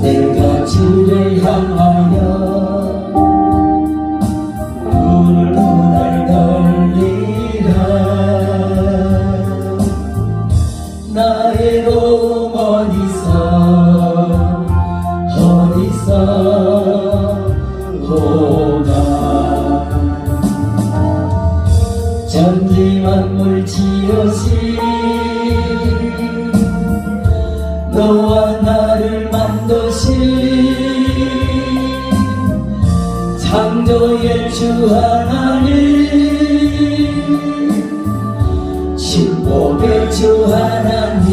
내가 주를 향하여 눈을 돌리라. 나의 도움 어디서 오나. 전지만물 지으신 너와 나를 만드신 창조의 주 하나님, 축복의 주 하나님,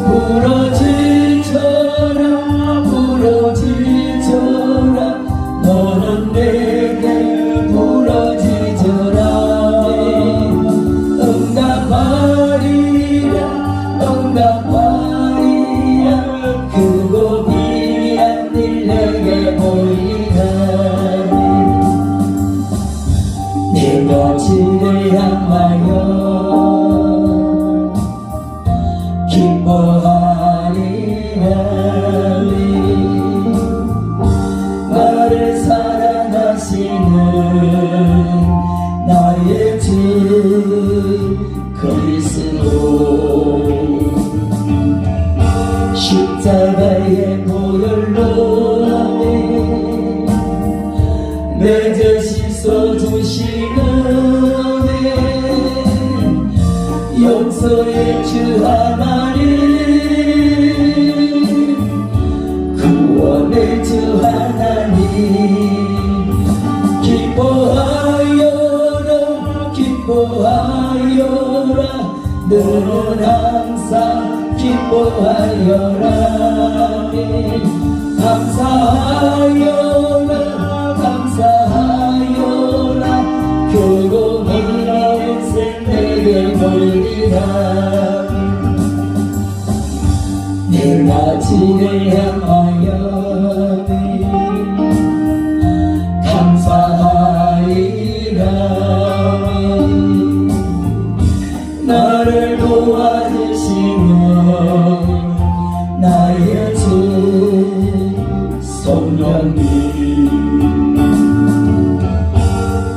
부러지쳐라 부러지쳐라 너는 내게 부러지쳐라. 응답하리라 응답하리라 크고 귀한 일 내게 보이나니. 내가 주를 향하여 기뻐하리라. 나를 사랑하시는 나의 주 그리스도, 십자가의 보혈로 내 죄 씻어주시는 용서의 주 하나님, 구원의 주 하나님, 기뻐하여라 기뻐하여라 너는 항상 기뻐하여라. 감사하여라 감사하여라 크고 놀라운 생 내게 돌리라. 내가 주를 향하여 감사하리라. 나를 도와주시는 나의 주 성령님,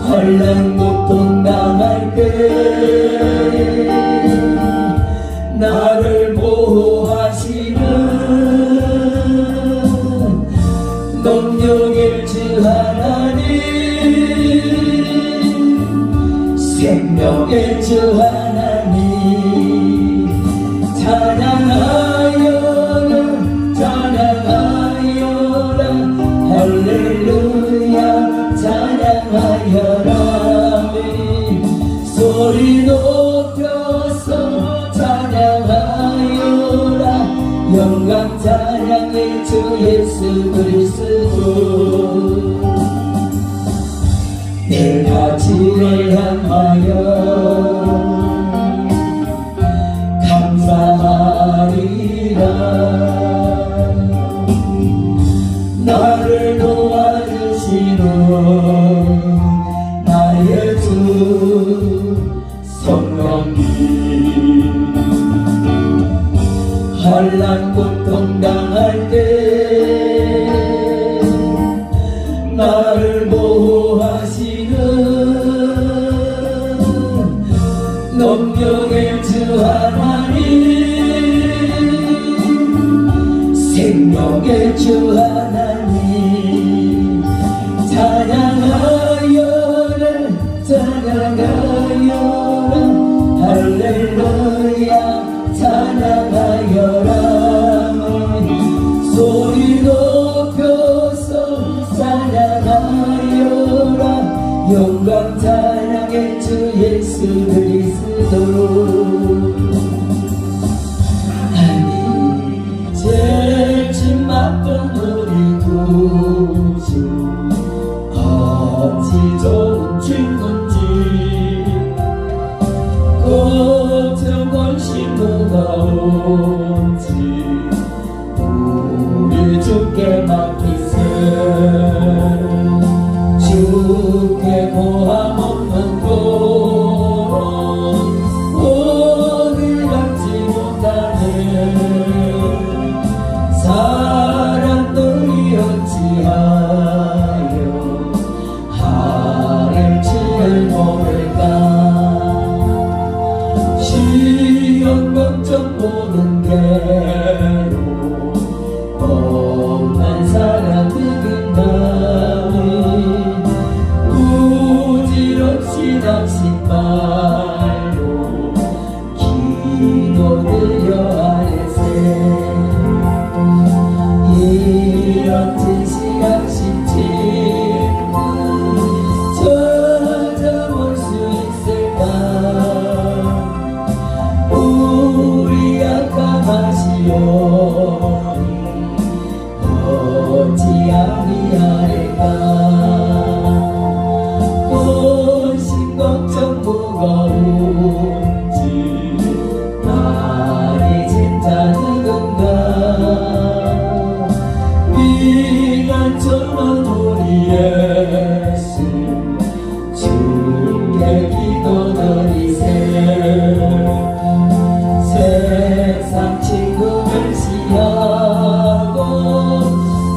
환난 고통 당할 때 나를 보호하시는 능력의 주 하나님, 생명의 주 하나님, 찬양하여라 찬양하여라 할렐루야 찬양하여라. 소리 높여서 찬양하여라. 영광 찬양의 주 예수 그리스도. 내가 주를 향하여 감사하리라. 나를 도와주시는 나의 주 성령님, 환난 고통 당할 때 나를 보호하시는 능력의 주 하나님, 생명의 주 하나님, 찬양하여라 찬양하여라 할렐루야 찬양하여라. 소리 높여서 찬양하여라. 영광 찬양의 주 예수 그리스도. 아니 죄짐 맡은 우리 구주 어찌 좋은 친구인지, 걱정 관심 뭐가 온지 우리 주께 맡기세. 주께 고함 없는 곳 오늘 갖지 못하네. 할까 본심 걱정 무거운지 날이 진짜 누군가 위간 전원 우리 예수 주께 기도드리세 세상 친구를 시하고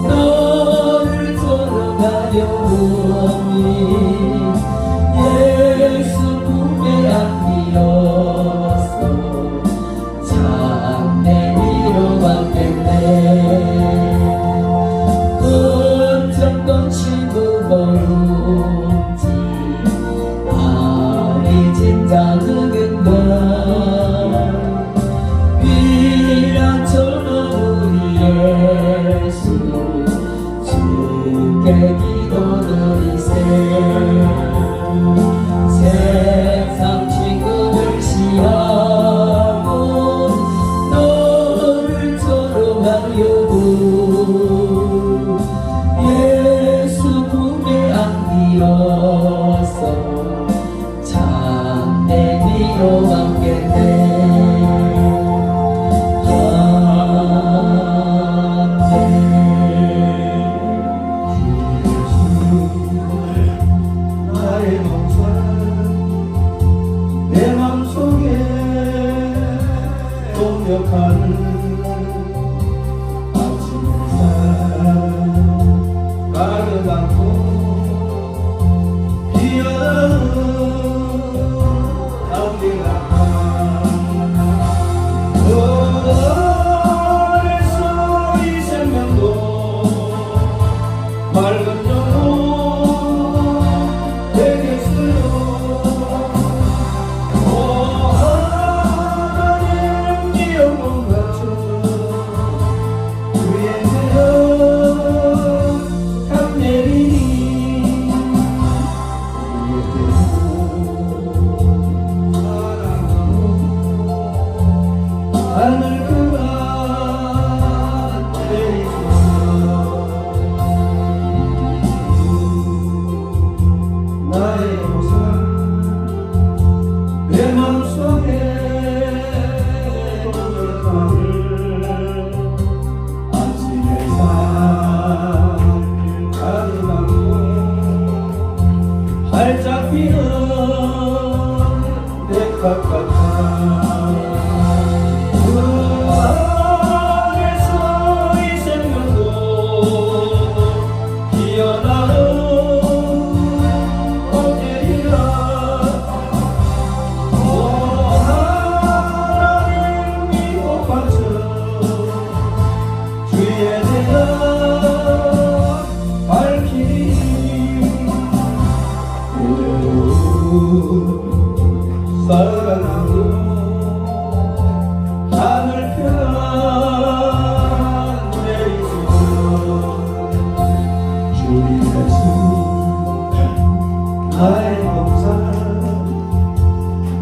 너를 돌아가려니 예수 품에 안기었어 참내 위로받겠네 걱정건 친구가 아니 진짜 누군가 위란 전원 우리 예수 주께 기도드리세 세상 친구를 시하고 너를 조롱하려고 예수 품에 안기었어 참내 위로받겠네 나의 목사 내 맘속에 동력하는 아침 햇살 가득 안고 피어나는 담비가 어려서 이 생명도 맑은 영혼 되겠어요. 오 하나님 이 영혼 같은 주의 대여 감내리니 우리의 대여 사랑하고 하늘 그가 내리소서 나의 보상 내 맘속에 오늘밤을 아침 햇살 가득 안고 활짝 피는 내것 같아 그 안에서 이 생명도 피어나는 어제이라 오 하나님 이 꽃밭은 주의 대여 밝히니 오늘도 사랑하고 하늘 편 내리소서 주의 예수 나의 목사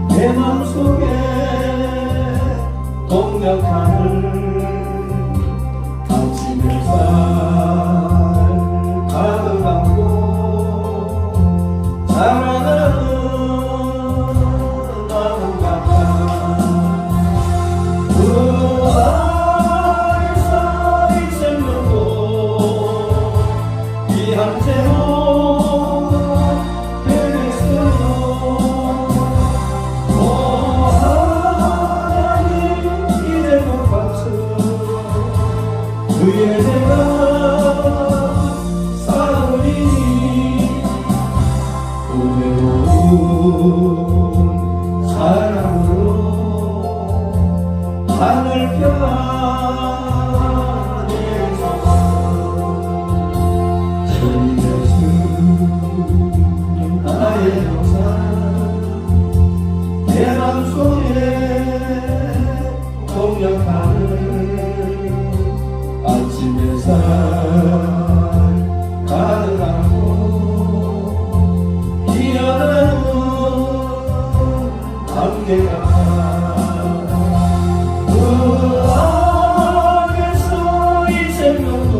내 맘속에 동력하는 아침 햇살 가득 안고 사랑하는 마음 같아 그 안에서 이 생명도 귀한 제목 되겠어요. 오 하나님 이제 못 받쳐 주의 제가 사랑이니 오늘도 사랑으로 하늘 편에서서 주의 예수 나의 목사 내 맘속에 동력하는 아침 햇살 가득 안고 피어나는 안개 같아 그 안에서 이 생명도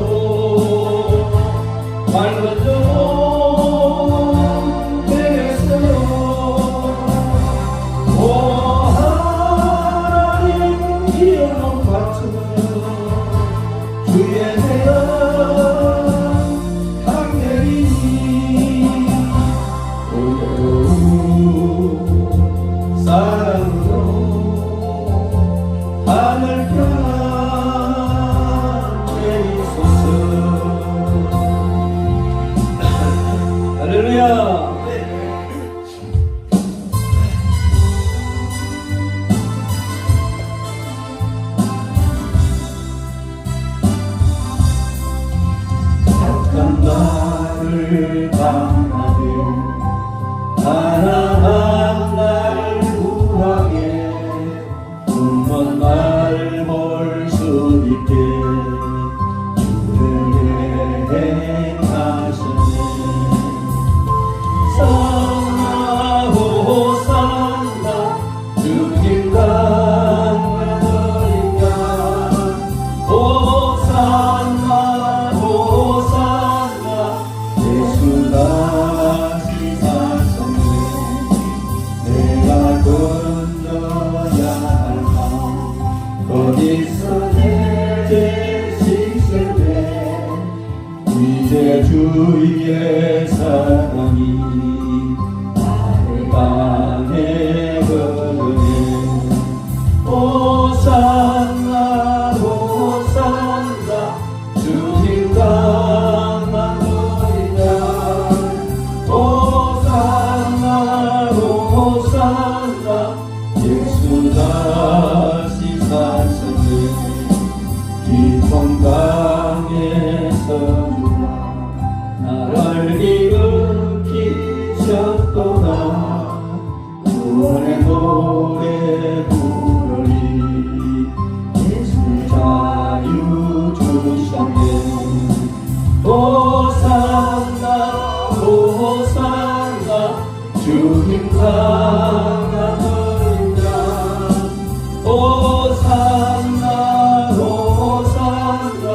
주의 사랑이 나를 향해 걸으네. 호산나 호산나 주님 강만으리라. 호산나 호산나 예수 다시 사셨네. 깊은 강에서 나를 일으키셨도다. 구원의 노래 부르리. 예수 자유 주셨네. 호산나 호산나 주님 강하느니라. 호산나 호산나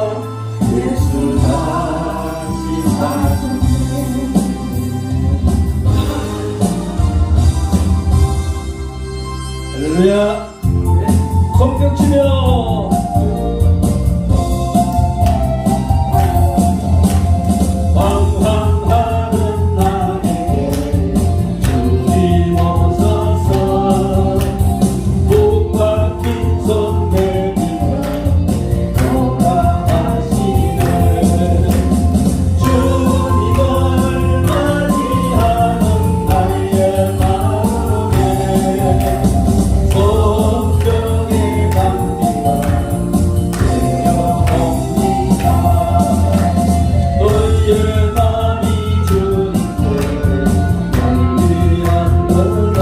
예수 다시 사셨네. 할렐루야. 손뼉 치며 방황하는 나에게 주님 오소서. 복 박힌 손 내밀며 돌아가시네. 주님을 맞이하는 나의 마음에 성령의 감기가 되어옵니다. 너희의 마음이 주님께 열리었도다.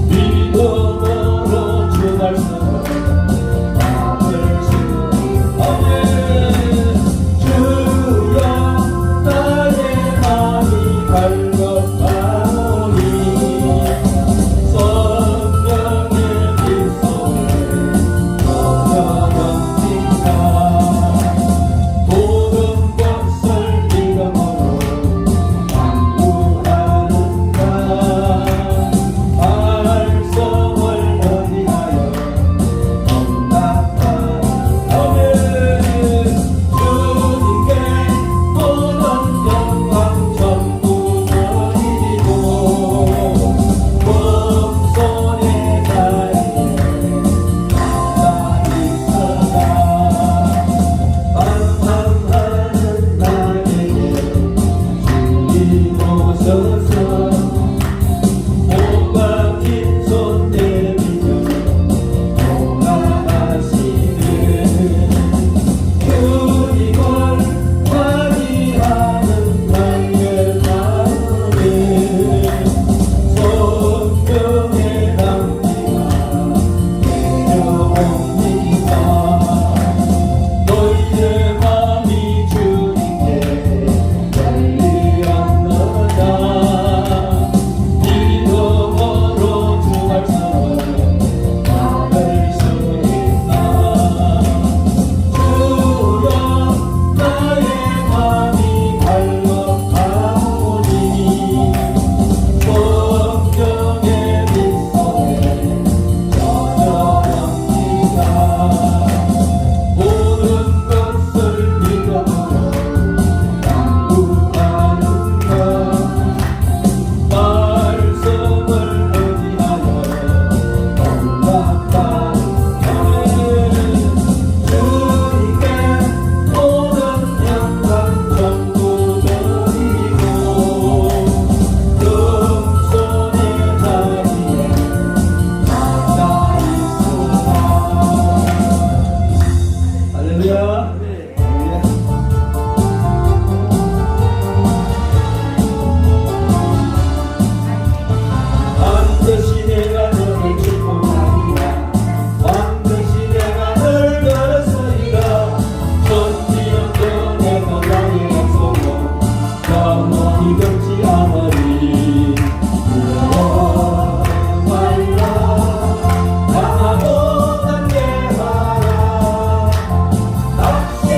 믿음으로 주 말씀을 받을 수 있네. 주여 나의 마음이 갈급하오니 성령의 빗소리 전하옵니다. 모든 것을 믿음으로 간구하는가. 말씀을 의지하여 응답하오네. 주님께 모든 영광 전부 드리고 몸손에 달리에 나가 있어라. 방황하는 나에게 주님 오소서. 복 박힌 손 내밀며 돌아가시네. 주님을 맞이하는 나의 마음에 성령의 감기가 되어옵니다. 너희의 마음이 주님께 열리었느냐. 믿음으로 주 말씀을 받을 수 있나. 주여 나의 마음이 갈급하오니 성령의 빗소리 전하옵니다. 모든 것을 믿음으로 간구하는가. 말씀을 의지하여 응답하오네. 주님께 모든 영광 전부 드리고 금손의 자리에 나가 있으라. 할렐루야. 반드시 내가 너를 축복하리라. 반드시 내가 널 걸었으리라. 천지연도 내가 나의 약속을 영원히 변치 않으리. 두려워 말라. 강하고 담대하라. 낙심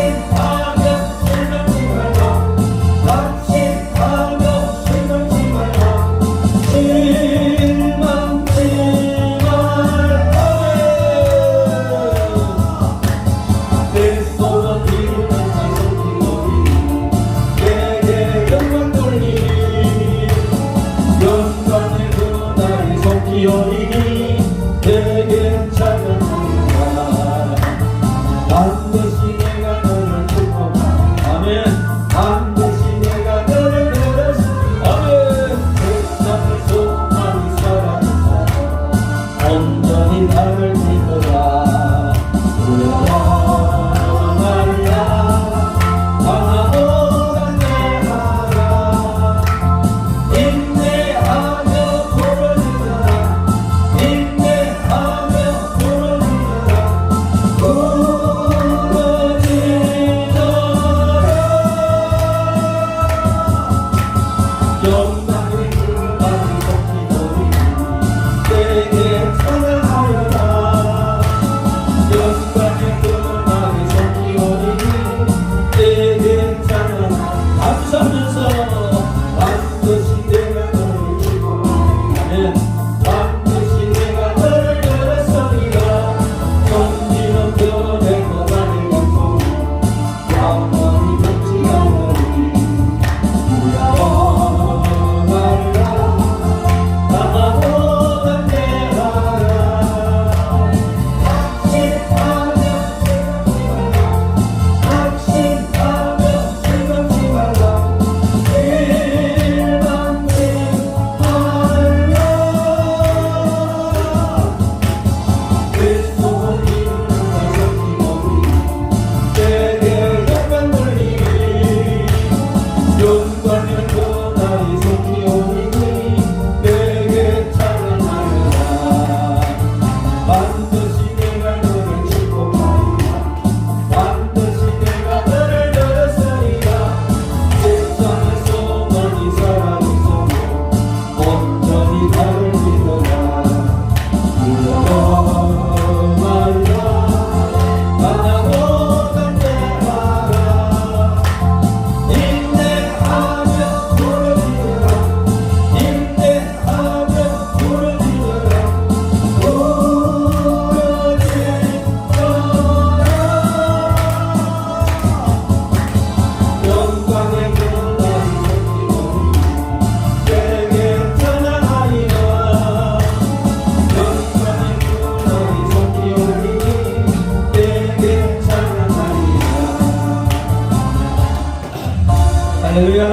할렐루야.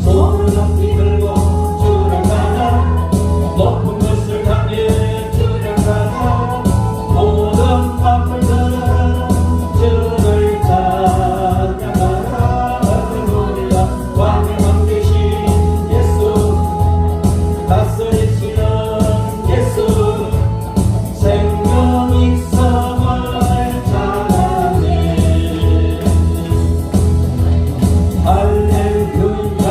손을 높이 들고 주를 가자. 높은 곳을 향해 주를 가자. 모든 밤물들은 주를 찬양하라. 할렐루야. 왕의 왕 되신 예수, 다스리시는 예수, 생명 익성을 찬양해. 할렐루야.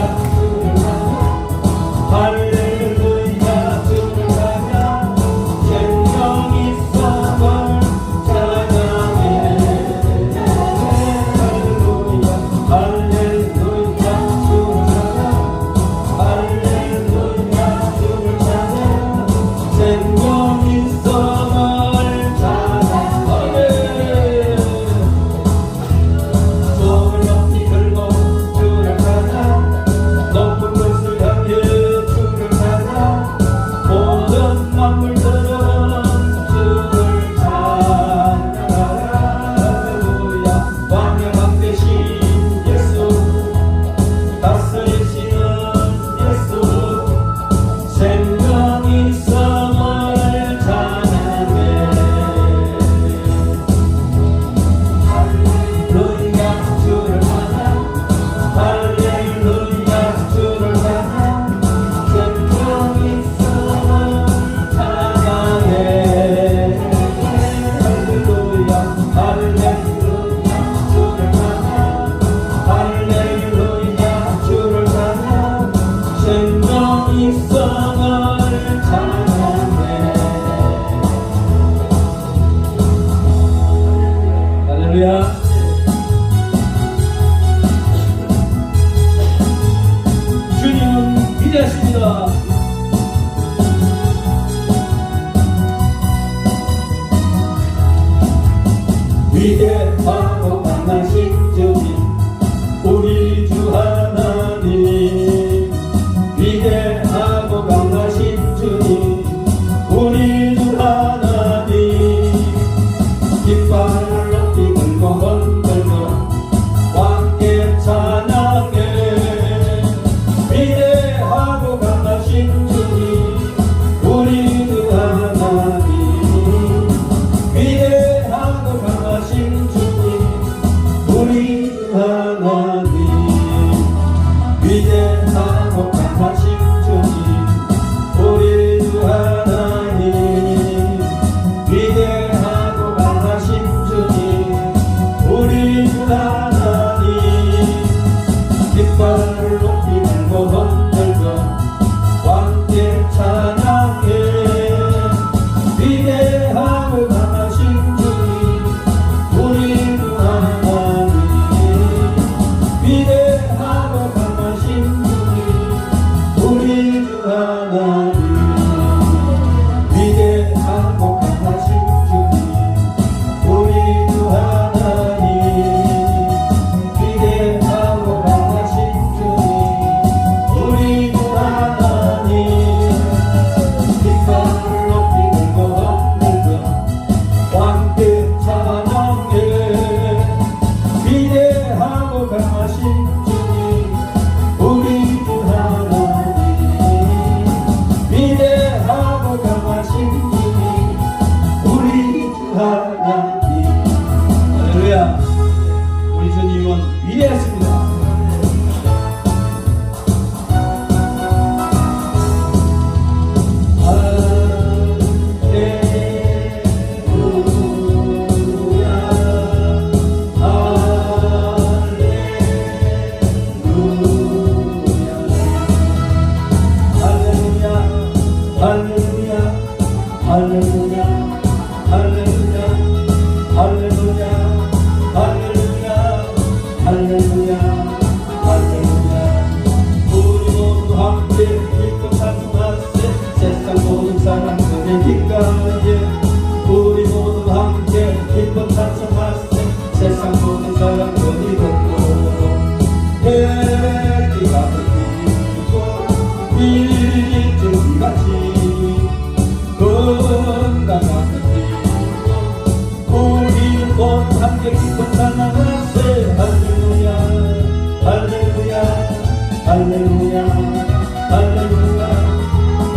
할렐루야. 주를 가자. 생명 익성을 찬양해. 할렐루야. 할렐루야. 주를 가자. 할렐루야. 주를 가자. 생명 익성을 찬양해. 손을 높이 들고 주를 가자. 높은 곳을 향해 주를 가자. 모든 만물들은 주를 찬양하라. 할렐루야. 왕의 왕 되신 예수, 다스리시는 예수, 생명 익성을 찬양해. 할렐루야. 주를 가자. 할렐루야. 주를 가자. 생명 익성을 찬양해. 할렐루야. 할렐루야. 주를 가자. 할렐루야. 주를 가자. 생명 익성을 찬양해. 할렐루야. 주님은 위대하십니다. 위대하고 강하신 주님, 우리 주 하나님. 위대하고 강하신 주님, 우리 주 하나님. 깃발을 높이 들고 흔들며 왕께 찬양해. 위대하고 강하신 주님, 우리 주 하나님. 위대하고 강하신 주님, 우리 주 하나님. 위대하고 강하신 주님, 우리 주 하나님. 위대하고 강하신 주님, 우리 주 하나님. 깃발을 높이 들고 흔들며 왕께 찬양해. 위대하고 강하신 주님, 우리 주 하나님. 위대하고 강하신 주님, 우리 주 하나님. 위대하고 강하신 주님, 우리 주 하나님. 위대하고 강하신 주님, 우리 주 하나님. 깃발을 높이 들고 흔들며 왕께 찬양해. 위대하고 강하신 주님, 우리 주 하나님. 위대하고 강하신 주님, 우리 주 하나님. 할렐루야. 우리 주님은 위대하십니다. 세상 모든 사람들이 듣고 할렐루야 할렐루야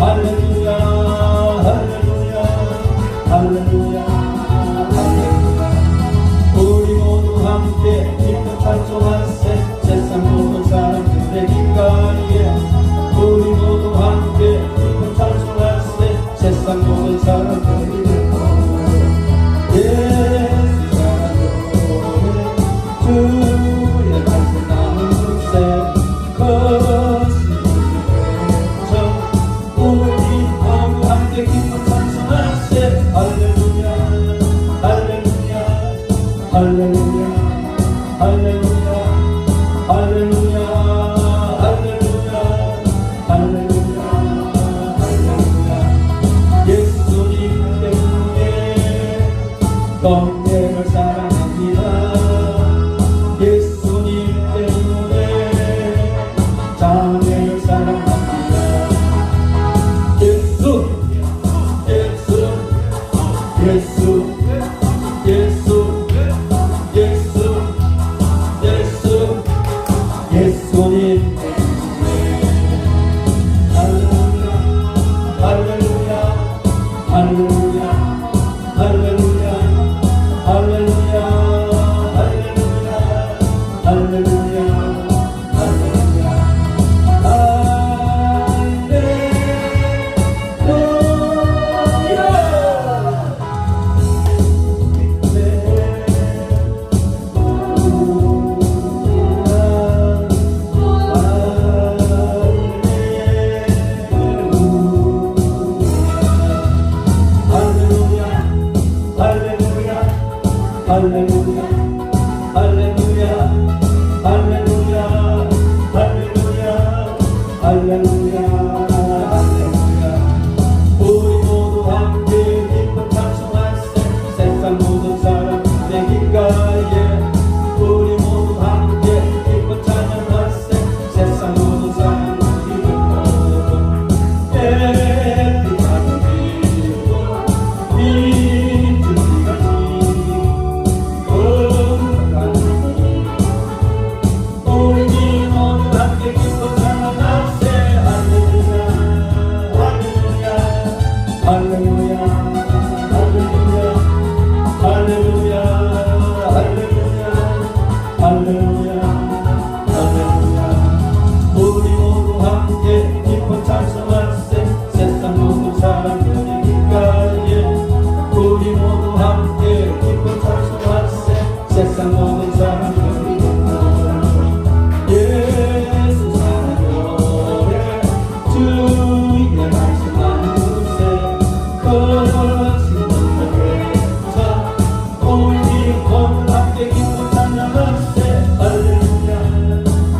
할렐루야 할렐루야 할렐루야 할렐루야 우리 모두 함께 기쁨 찬송하세 세상 모든 사람들의 귓가에 우리 모두 함께 기쁨 찬송하세 세상 모든 사람들의 예수 사랑으로 주의 말씀 나누세 우리 모두 함께 기쁨 찬송하세 할렐루야 할렐루야 할렐루야 할렐루야 할렐루야 할렐루야 할렐루야 할렐루야 예수님 때문에 동네를 사랑합니다 예수님 때문에 자매를 사랑합니다 예수 예수 예수 예수 예수 예수 예수님 할렐루야 할렐루야 할렐루야 할렐루야 할렐루야 할렐루야 할렐루야 할렐루야 할렐루야 할렐루야 할렐루야 할렐루야 할렐루야 우리 모두 함께 기쁨 찬송하세 세상 모든 사람들의 귓가에 우리 모두 함께 기쁨 찬양하세 세상 모든 사람들의 귓가에 할렐루야 할렐루야 할렐루야 할렐루야 할렐루야 할렐루야 우리 모두 함께 기쁨 찬송하세 세상 모든 사람들의 귓가에 우리 모두 함께 기쁨 찬송하세 세상 모든 사람들의 귓가에 예수 사랑으로 주의 말씀 나누세 우리 모두 함께 기쁨 찬양하세 할렐루야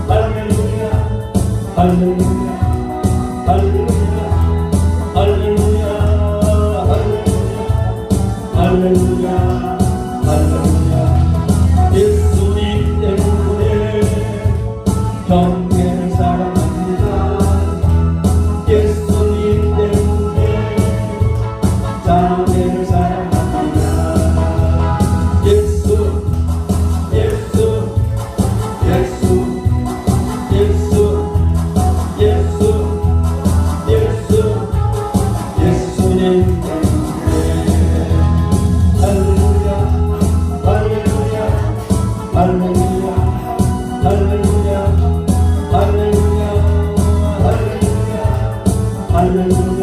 할렐루야 할렐루야 할렐루야 할렐루야 할렐루야 할렐루야 예수님 때문에 경계를 사랑합니다 예수님 때문에 자매를 사랑합니다 예수 예수 예수 예수 예수 예수 예수님 때문에 할렐루야 할렐루야 할렐루야 할렐루야 할렐루야 할렐루야 할렐루야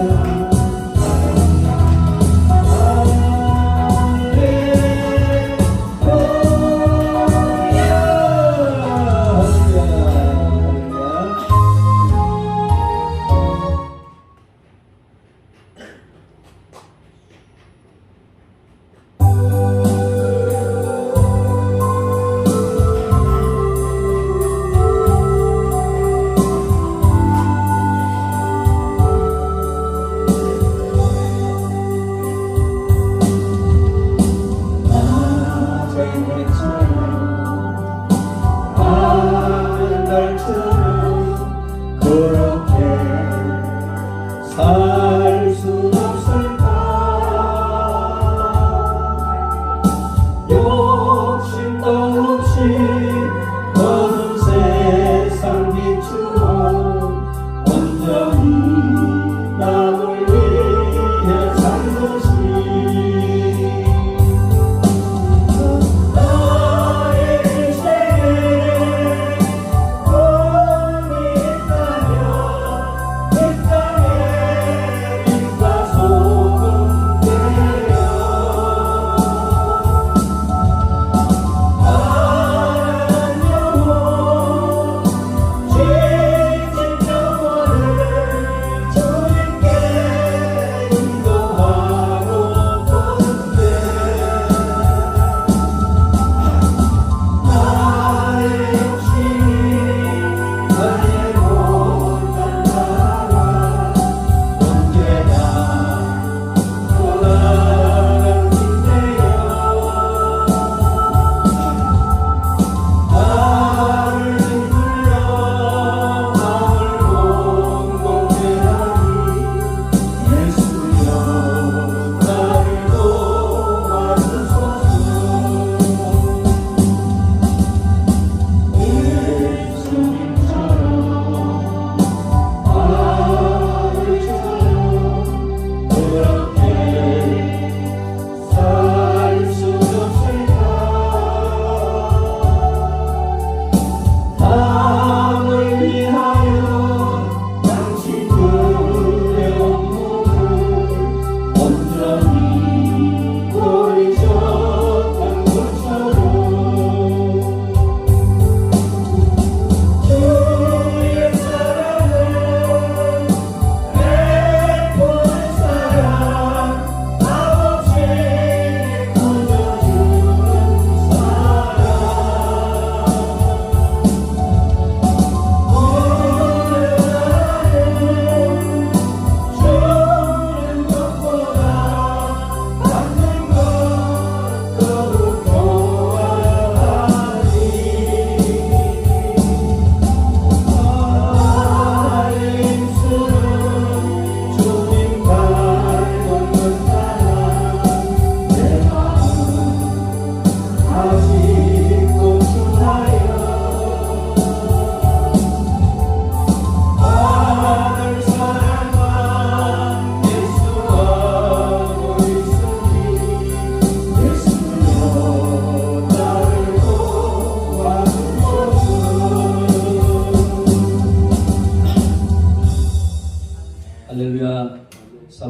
모든 세상 비추어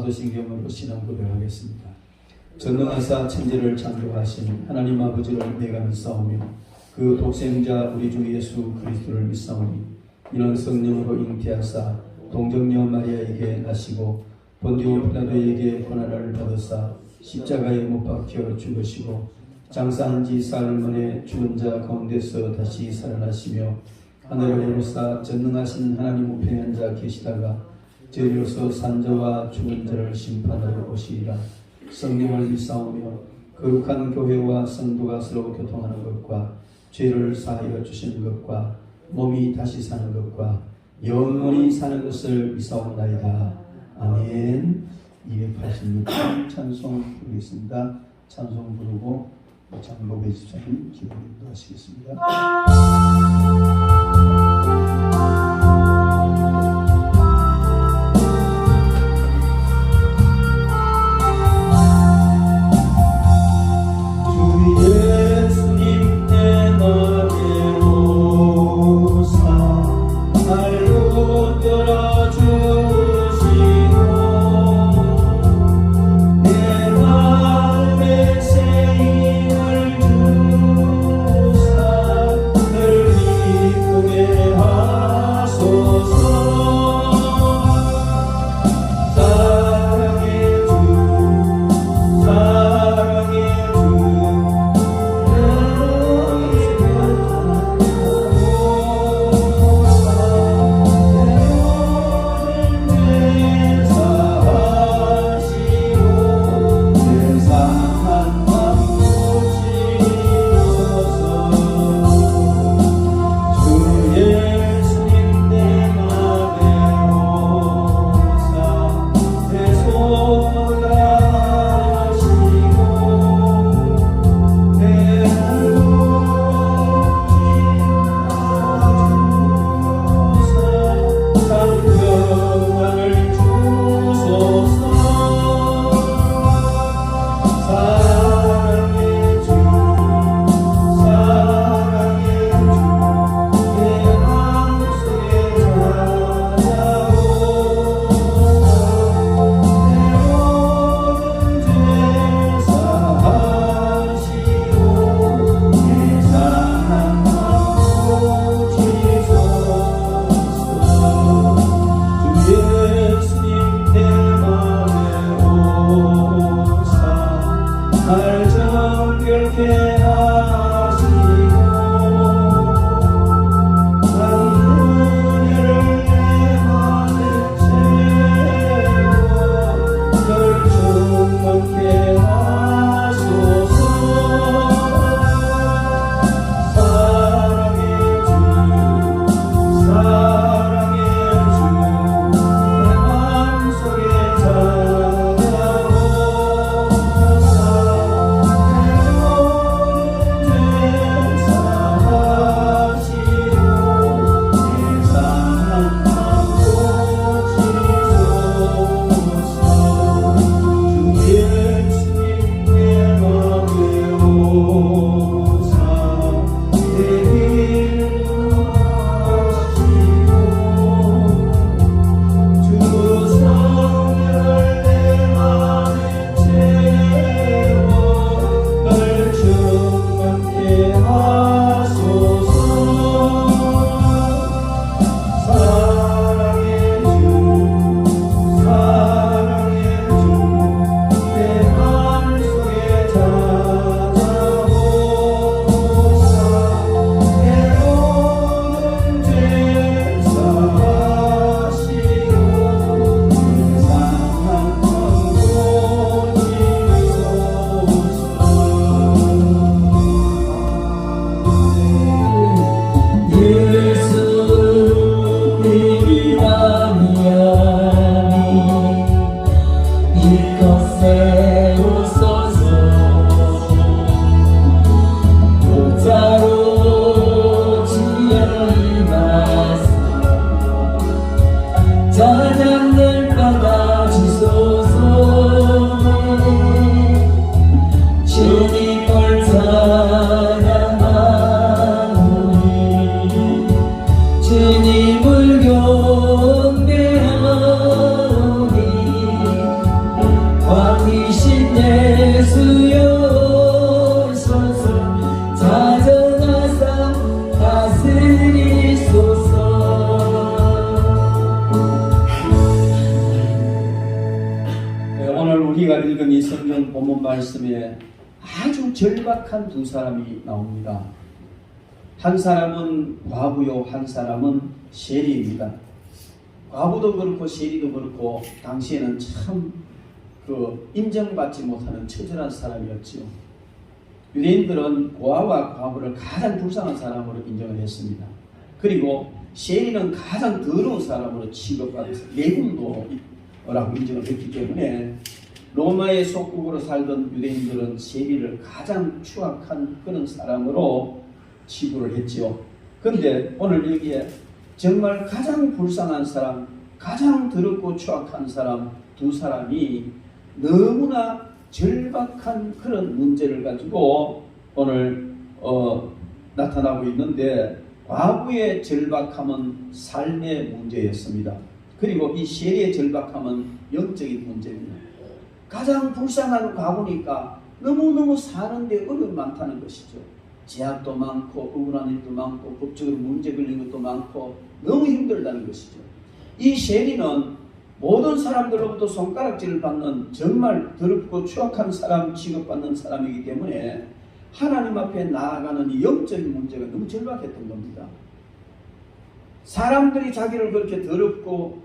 사도신경으로 신앙 고백하겠습니다. 전능하사 천지를 창조하신 하나님 아버지를 내가 믿사오며 그 독생자 우리 주 예수 그리스도를 믿사오니 이는 성령으로 잉태하사 동정녀 마리아에게 나시고 본디오 피라도에게 고난을 받으사 십자가에 못 박혀 죽으시고 장사한 지 사흘 만에 죽은 자 가운데서 다시 살아나시며 하늘에 오르사 전능하신 하나님 우편에 앉아 계시다가 저리로서 산자와 죽은 자를 심판하러 오시리라. 성령을 믿사오며 거룩한 교회와 성도가 서로 교통하는 것과 죄를 사하여 주시는 것과 몸이 다시 사는 것과 영원히 사는 것을 믿사옵나이다. 아멘. 286번 찬송 부르겠습니다. 찬송 부르고 장로배 집사님 기도 인도하시겠습니다. 주님을 경배하오니 본문 말씀에 아주 절박한 두 사람이 나옵니다. 한 사람은 과부요, 한 사람은 세리입니다. 과부도 그렇고 세리도 그렇고 당시에는 참 인정받지 못하는 처절한 사람이었지요. 유대인들은 고아와 과부를 가장 불쌍한 사람으로 인정을 했습니다. 그리고 세리는 가장 더러운 사람으로 취급받아서 내군도라고 인정을 했기 때문에 로마의 속국으로 살던 유대인들은 세리를 가장 추악한 그런 사람으로 취급을 했지요. 그런데 오늘 여기에 정말 가장 불쌍한 사람, 가장 더럽고 추악한 사람 두 사람이 너무나 절박한 그런 문제를 가지고 오늘 나타나고 있는데, 과부의 절박함은 삶의 문제였습니다. 그리고 이 세리의 절박함은 영적인 문제입니다. 가장 불쌍한 과부니까 너무너무 사는데 어려움이 많다는 것이죠. 제약도 많고 억울한 일도 많고 법적으로 문제 걸린 것도 많고 너무 힘들다는 것이죠. 이 세리는 모든 사람들로부터 손가락질을 받는 정말 더럽고 추악한 사람 취급받는 사람이기 때문에 하나님 앞에 나아가는 이 영적인 문제가 너무 절박했던 겁니다. 사람들이 자기를 그렇게 더럽고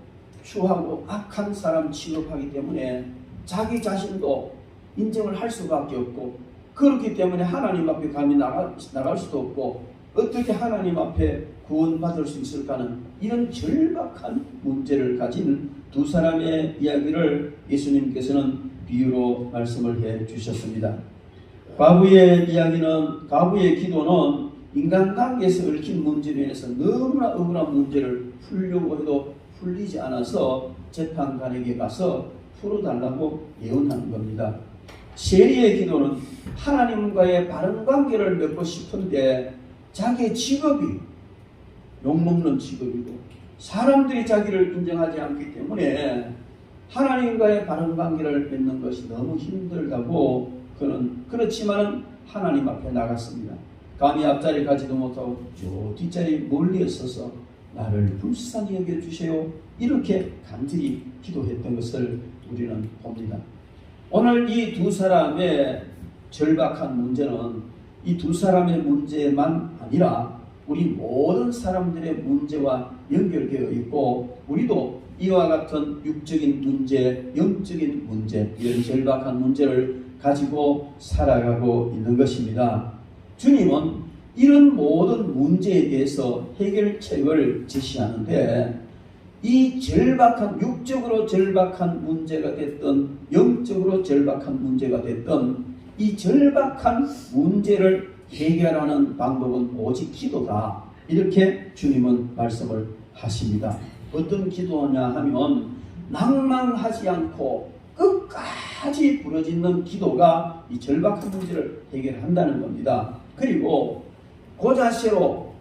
추하고 악한 사람 취급하기 때문에 자기 자신도 인정을 할 수밖에 없고, 그렇기 때문에 하나님 앞에 감히 나갈 수도 없고 어떻게 하나님 앞에 구원받을 수 있을까는 이런 절박한 문제를 가진 두 사람의 이야기를 예수님께서는 비유로 말씀을 해 주셨습니다. 과부의 이야기는, 과부의 기도는 인간관계에서 얽힌 문제로 인해서 너무나 억울한 문제를 풀려고 해도 풀리지 않아서 재판관에게 가서 풀어달라고 예언하는 겁니다. 세리의 기도는 하나님과의 바른 관계를 맺고 싶은데 자기의 직업이 욕먹는 직업이고 사람들이 자기를 인정하지 않기 때문에 하나님과의 바른 관계를 맺는 것이 너무 힘들다고 그는, 그렇지만 하나님 앞에 나갔습니다. 감히 앞자리 가지도 못하고 저 뒷자리 멀리에 서서 나를 불쌍히 여겨주세요, 이렇게 간절히 기도했던 것을 우리는 봅니다. 오늘 이 두 사람의 절박한 문제는 이 두 사람의 문제만 아니라 우리 모든 사람들의 문제와 연결되어 있고, 우리도 이와 같은 육적인 문제, 영적인 문제, 이런 절박한 문제를 가지고 살아가고 있는 것입니다. 주님은 이런 모든 문제에 대해서 해결책을 제시하는데, 이 절박한, 육적으로 절박한 문제가 됐던 영적으로 절박한 문제가 됐던 이 절박한 문제를 해결하는 방법은 오직 기도다, 이렇게 주님은 말씀을 하십니다. 어떤 기도냐 하면 낭망하지 않고 끝까지 부르짖는 기도가 이 절박한 문제를 해결한다는 겁니다. 그리고 그 자체로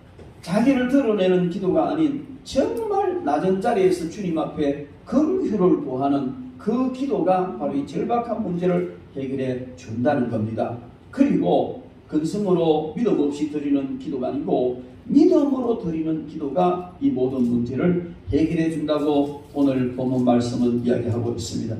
자기를 드러내는 기도가 아닌 정말 낮은 자리에서 주님 앞에 긍휼을 구하는 그 기도가 바로 이 절박한 문제를 해결해 준다는 겁니다. 그리고 근성으로 믿음 없이 드리는 기도가 아니고 믿음으로 드리는 기도가 이 모든 문제를 해결해 준다고 오늘 본문 말씀은 이야기하고 있습니다.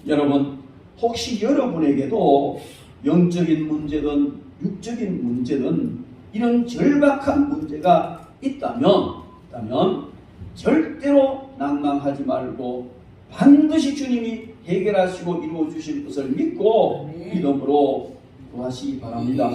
여러분, 혹시 여러분에게도 영적인 문제든 육적인 문제든 이런 절박한 문제가 있다면 절대로 낭망하지 말고 반드시 주님이 해결하시고 이루어주실 것을 믿고 믿음으로 구하시기 바랍니다.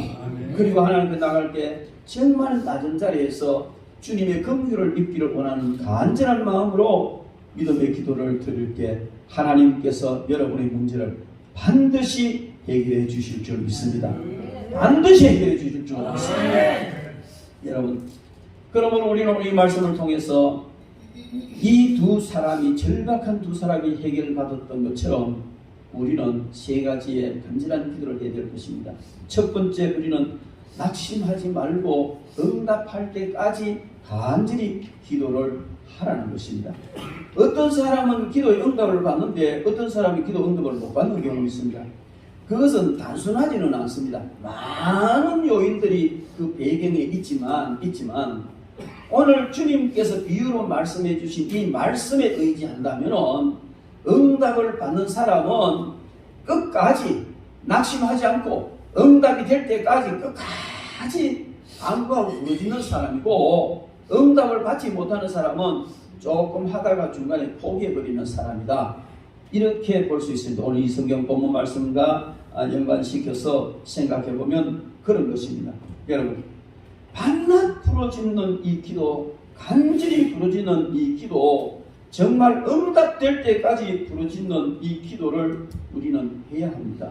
그리고 하나님께 나갈 때 정말 낮은 자리에서 주님의 긍휼을 입기를 원하는 간절한 마음으로 믿음의 기도를 드릴 때 하나님께서 여러분의 문제를 반드시 해결해 주실 줄 믿습니다. 반드시 해결해 주실 줄 믿습니다. 여러분, 그러면 우리는 이 말씀을 통해서 이 두 사람이, 절박한 두 사람이 해결받았던 것처럼 우리는 세 가지의 간절한 기도를 해야 될 것입니다. 첫 번째, 우리는 낙심하지 말고 응답할 때까지 간절히 기도를 하라는 것입니다. 어떤 사람은 기도의 응답을 받는데 어떤 사람이 기도 응답을 못 받는 경우가 있습니다. 그것은 단순하지는 않습니다. 많은 요인들이 그 배경에 있지만 오늘 주님께서 비유로 말씀해 주신 이 말씀에 의지한다면 응답을 받는 사람은 끝까지 낙심하지 않고 응답이 될 때까지 끝까지 간구하고 부르짖는 사람이고, 응답을 받지 못하는 사람은 조금 하다가 중간에 포기해버리는 사람이다. 이렇게 볼 수 있습니다. 오늘 이 성경 본문 말씀과 연관시켜서 생각해보면 그런 것입니다. 여러분, 밤낮 부르짖는 이 기도, 간절히 부르짖는 이 기도, 정말 응답될 때까지 부르짖는 이 기도를 우리는 해야 합니다.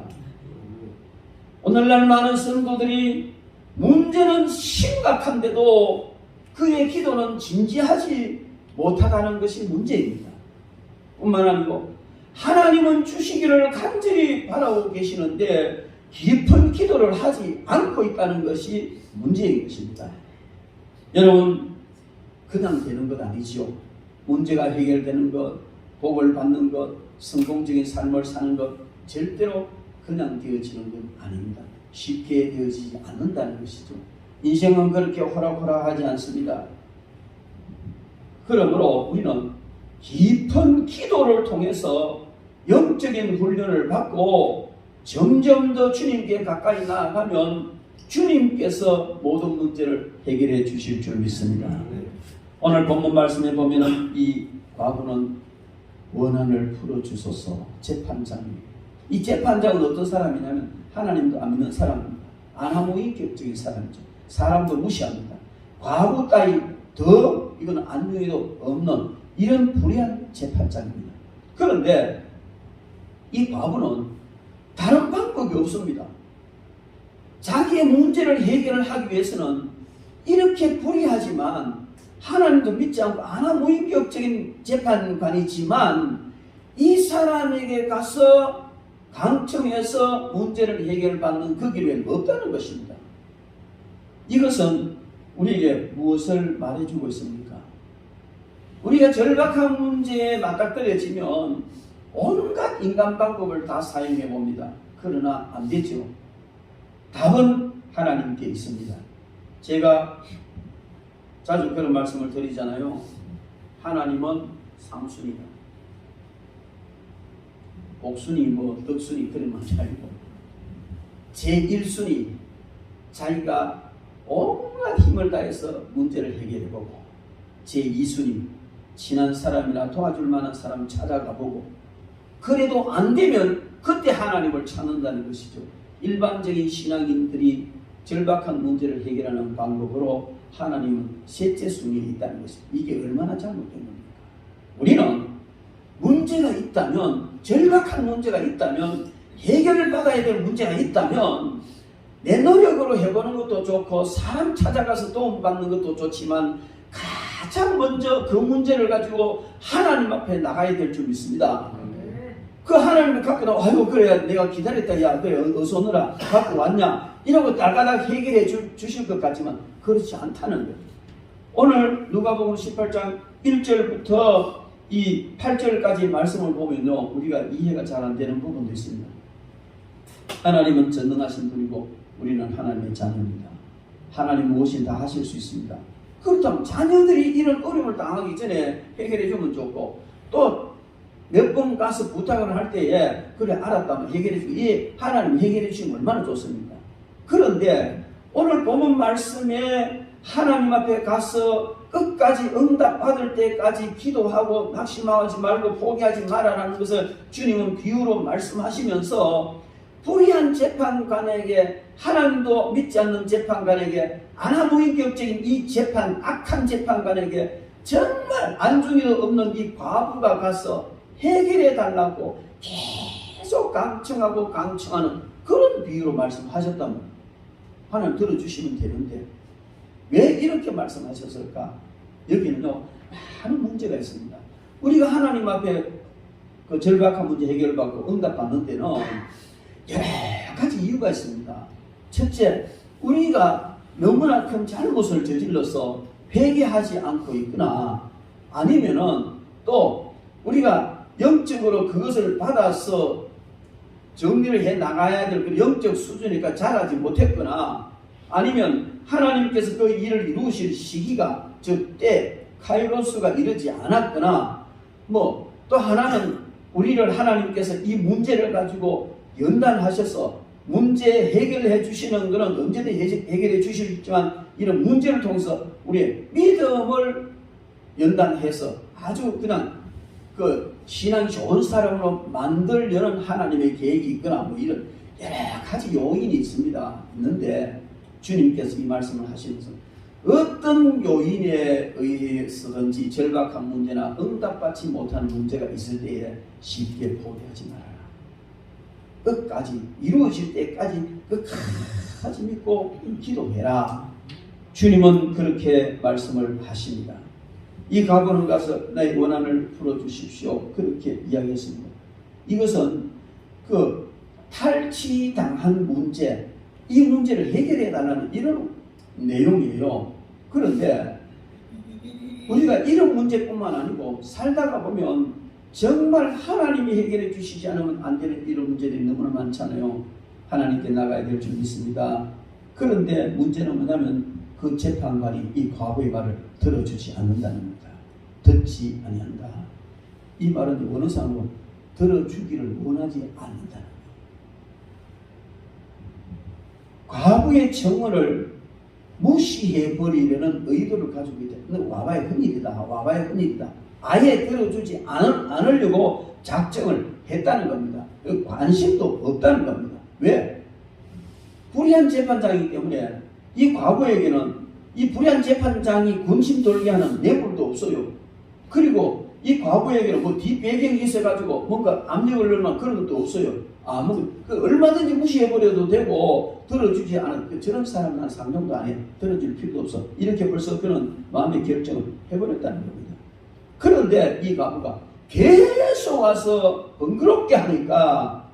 오늘날 많은 성도들이 문제는 심각한데도 그의 기도는 진지하지 못하다는 것이 문제입니다. 뿐만 아니고 하나님은 주시기를 간절히 바라고 계시는데 깊은 기도를 하지 않고 있다는 것이 문제인 것입니다. 여러분, 그냥 되는 것 아니지요. 문제가 해결되는 것, 복을 받는 것, 성공적인 삶을 사는 것 절대로 그냥 되어지는 건 아닙니다. 쉽게 되어지지 않는다는 것이죠. 인생은 그렇게 호락호락하지 않습니다. 그러므로 우리는 깊은 기도를 통해서 영적인 훈련을 받고 점점 더 주님께 가까이 나아가면 주님께서 모든 문제를 해결해 주실 줄 믿습니다. 오늘 본문 말씀에 보면은 이 과부는 원한을 풀어주소서 재판장입니다. 이 재판장은 어떤 사람이냐면 하나님도 안 믿는 사람입니다. 아나무인격적인 사람이죠. 사람도 무시합니다. 과부 따위 더 이거는 안중에도 없는 이런 불의한 재판장입니다. 그런데 이 과부는 다른 방법이 없습니다. 자기의 문제를 해결을 하기 위해서는 이렇게 불의하지만 하나님도 믿지 않고 아나무인격적인 재판관이지만 이 사람에게 가서 강청해서 문제를 해결받는 그 길은 없다는 것입니다. 이것은 우리에게 무엇을 말해주고 있습니까? 우리가 절박한 문제에 맞닥뜨려지면 온갖 인간 방법을 다 사용해 봅니다. 그러나 안 되죠. 답은 하나님께 있습니다. 제가 자주 그런 말씀을 드리잖아요. 하나님은 삼순이다. 옥순이 덕순이 그런 말이 아니고 제1순위 자기가 온갖 힘을 다해서 문제를 해결해보고, 제2순위 친한 사람이나 도와줄 만한 사람 찾아가보고, 그래도 안 되면 그때 하나님을 찾는다는 것이죠. 일반적인 신앙인들이 절박한 문제를 해결하는 방법으로 하나님은 셋째 순위에 있다는 것입니다. 이게 얼마나 잘못된 겁니까? 우리는 문제가 있다면, 절박한 문제가 있다면, 해결을 받아야 될 문제가 있다면 내 노력으로 해보는 것도 좋고 사람 찾아가서 도움받는 것도 좋지만 가장 먼저 그 문제를 가지고 하나님 앞에 나가야 될 줄 믿습니다. 그 하나님을 갖고 나와, 아이고 그래 내가 기다렸다, 야 그래 어서 오너라, 갖고 왔냐, 이러고 딸까닥 해결해 주실 것 같지만 그렇지 않다는 거예요. 오늘 누가복음 18장 1절부터 이 8절까지 말씀을 보면요, 우리가 이해가 잘 안 되는 부분도 있습니다. 하나님은 전능하신 분이고 우리는 하나님의 자녀입니다. 하나님 무엇이든 다 하실 수 있습니다. 그렇다면 자녀들이 이런 어려움을 당하기 전에 해결해 주면 좋고, 또 몇 번 가서 부탁을 할 때에 그래 알았다면 해결해 주고, 예 하나님 해결해 주시면 얼마나 좋습니까? 그런데 오늘 본문 말씀에 하나님 앞에 가서 끝까지 응답 받을 때까지 기도하고 낙심하지 말고 포기하지 말아라는 것을 주님은 비유로 말씀하시면서 불의한 재판관에게, 하나님도 믿지 않는 재판관에게, 아나무인격적인 이 악한 재판관에게 정말 안중에도 없는 이 과부가 가서 해결해 달라고 계속 강청하고 강청하는 그런 비유로 말씀하셨다면 하나님 들어주시면 되는데 왜 이렇게 말씀하셨을까? 여기는요 많은 문제가 있습니다. 우리가 하나님 앞에 그 절박한 문제 해결받고 응답받는 때는 여러 가지 이유가 있습니다. 첫째, 우리가 너무나 큰 잘못을 저질러서 회개하지 않고 있거나, 아니면은 또 우리가 영적으로 그것을 받아서 정리를 해 나가야 될 그 영적 수준이니까 잘하지 못했거나, 아니면 하나님께서 그 일을 이루실 시기가 때 카이로스가 이르지 않았거나, 또 하나는 우리를 하나님께서 이 문제를 가지고 연단하셔서 문제 해결해 주시는 것은 언제든지 해결해 주시지만 이런 문제를 통해서 우리의 믿음을 연단해서 아주 그냥 그 신앙이 좋은 사람으로 만들려는 하나님의 계획이 있거나 뭐 이런 여러 가지 요인이 있는데 주님께서 이 말씀을 하시면서 어떤 요인에 의해서든지 절박한 문제나 응답받지 못하는 문제가 있을 때에 쉽게 포기하지 말아라. 끝까지 이루어질 때까지 끝까지 믿고 기도해라. 주님은 그렇게 말씀을 하십니다. 이 과부는 가서 나의 원한을 풀어주십시오. 그렇게 이야기했습니다. 이것은 그 탈취당한 문제, 이 문제를 해결해달라는 이런 내용이에요. 그런데 우리가 이런 문제뿐만 아니고 살다가 보면 정말 하나님이 해결해 주시지 않으면 안 되는 이런 문제들이 너무나 많잖아요. 하나님께 나가야 될 줄 믿습니다. 그런데 문제는 뭐냐면 그 재판관이 이 과부의 말을 들어주지 않는다는 겁니다. 듣지 아니한다. 이 말은 원어상으로 들어주기를 원하지 않는다는 거예요. 과부의 청원을 무시해버리려는 의도를 가지고 있다. 와봐야 큰일이다. 와봐야 큰일이다. 아예 들어주지 않으려고 작정을 했다는 겁니다. 관심도 없다는 겁니다. 왜? 불의한 재판장이기 때문에 이 과부에게는 이 불의한 재판장이 군심 돌게 하는 내부도 없어요. 그리고 이 과부에게는 뭐 뒷배경이 있어가지고 뭔가 압력을 넣는 그런 것도 없어요. 얼마든지 무시해버려도 되고 들어주지 않은 저런 사람 난 상정도 안 해. 들어줄 필요도 없어. 이렇게 벌써 그런 마음의 결정을 해버렸다는 겁니다. 그런데 이 과부가 계속 와서 번거롭게 하니까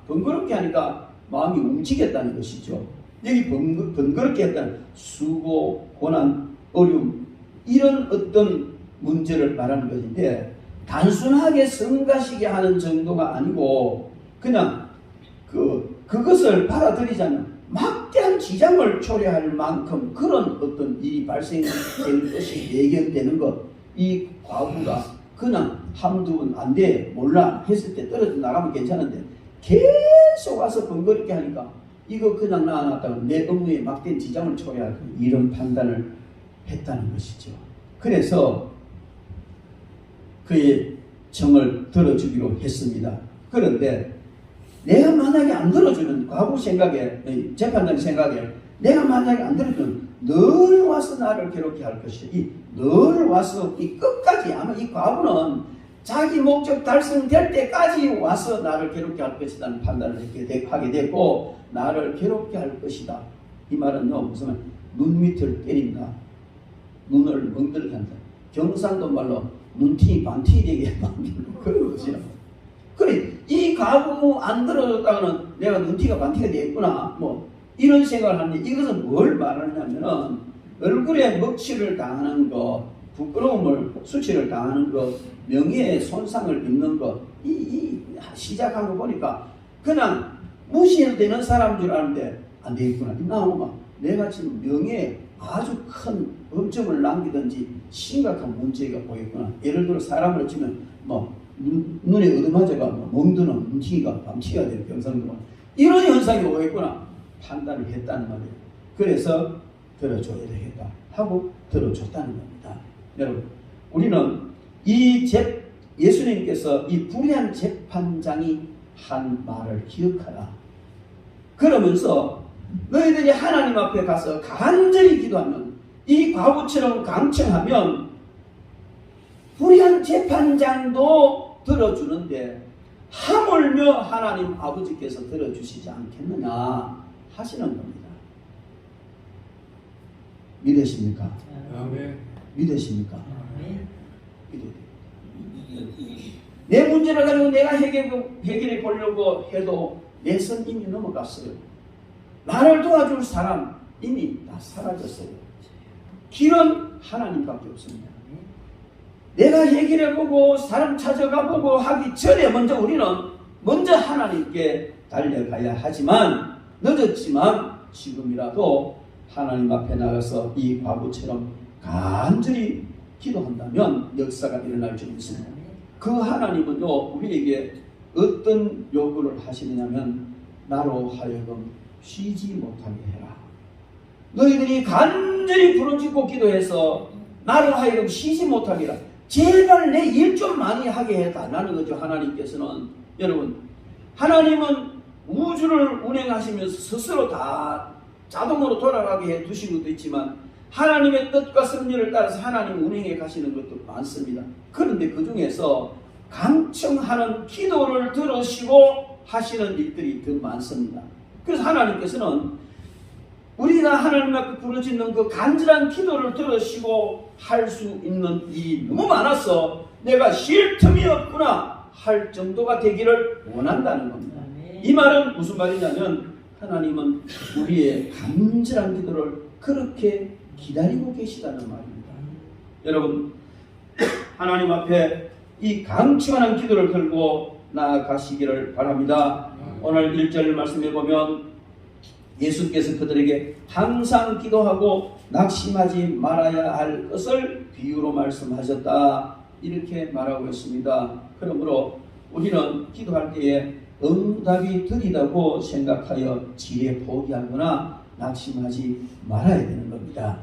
마음이 움직였다는 것이죠. 여기 번거롭게 했다는 수고, 고난, 어려움 이런 어떤 문제를 말하는 것인데 단순하게 성가시게 하는 정도가 아니고 그냥 그것을 받아들이자면 막대한 지장을 초래할 만큼 그런 어떤 일이 발생될 것이 예견되는 것. 이 과부가 그냥 한두 번 안 돼, 몰라 했을 때 떨어져 나가면 괜찮은데 계속 와서 번거롭게 하니까 이거 그냥 놔놨다가 내 업무에 막대한 지장을 초래할 이런 판단을 했다는 것이죠. 그래서 그의 청을 들어주기로 했습니다. 그런데 내가 만약에 안 들어주는 과부 생각에 재판장 생각에 내가 만약에 안 들어주면 늘 와서 나를 괴롭게 할 것이다. 늘 와서 이 끝까지 아마 이 과부는 자기 목적 달성될 때까지 와서 나를 괴롭게 할 것이라는 판단을 하게 됐고 나를 괴롭게 할 것이다. 이 말은요 무슨 말? 눈 밑을 때린다. 눈을 멍들게 한다. 경상도 말로 눈티 반티 되게 만드는 그런 것이라. 그래 이 과부 안 들어줬다가는 내가 눈티가 반티가 되겠구나 뭐 이런 생각을 하는데 이것은 뭘 말하냐면은 얼굴에 먹칠을 당하는 것, 부끄러움을 수치를 당하는 것, 명예의 손상을 입는 것, 시작한 거 보니까 그냥 무시해도 되는 사람인 줄 아는데 안 되겠구나. 나오면 내가 지금 명예에 아주 큰 엄점을 남기든지 심각한 문제가 보이겠구나. 예를 들어 사람을 치면 뭐 눈에 어두맞아가 멍드는 눈티가 밤티가 되는 경상도 이런 현상이 오겠구나 판단을 했다는 말이에요. 그래서 들어줘야 되겠다 하고 들어줬다는 겁니다. 여러분 우리는 예수님께서 이 불의한 재판장이 한 말을 기억하라. 그러면서 너희들이 하나님 앞에 가서 간절히 기도하면 이 과부처럼 강청하면 불의한 재판장도 들어주는데 하물며 하나님 아버지께서 들어주시지 않겠느냐 하시는 겁니다. 믿으십니까? 믿으십니까? 내 문제를 가지고 내가 해결해 보려고 해도 내 선 이미 넘어갔어요. 나를 도와줄 사람 이미 다 사라졌어요. 길은 하나님밖에 없습니다. 내가 해결해보고 사람 찾아가보고 하기 전에 우리는 먼저 하나님께 달려가야 하지만 늦었지만 지금이라도 하나님 앞에 나가서 이 과부처럼 간절히 기도한다면 역사가 일어날 줄 믿습니다. 그 하나님은요 우리에게 어떤 요구를 하시느냐면 나로 하여금 쉬지 못하게 해라. 너희들이 간절히 부르짖고 기도해서 나로 하여금 쉬지 못하게 해라. 제발 내 일 좀 많이 하게 해달라는 거죠. 하나님께서는. 여러분, 하나님은 우주를 운행하시면서 스스로 다 자동으로 돌아가게 해 두신 것도 있지만 하나님의 뜻과 섭리를 따라서 하나님 운행해 가시는 것도 많습니다. 그런데 그 중에서 강청하는 기도를 들으시고 하시는 일들이 더 많습니다. 그래서 하나님께서는 우리가 하나님 앞에 부르짖는 그 간절한 기도를 들으시고 할 수 있는 일이 너무 많아서 내가 쉴 틈이 없구나 할 정도가 되기를 원한다는 겁니다. 이 말은 무슨 말이냐면 하나님은 우리의 간절한 기도를 그렇게 기다리고 계시다는 말입니다. 여러분, 하나님 앞에 이 강청한 기도를 들고 나아가시기를 바랍니다. 오늘 1절 말씀에 보면 예수께서 그들에게 항상 기도하고 낙심하지 말아야 할 것을 비유로 말씀하셨다. 이렇게 말하고 있습니다. 그러므로 우리는 기도할 때에 응답이 드리다고 생각하여 지레 포기하거나 낙심하지 말아야 되는 겁니다.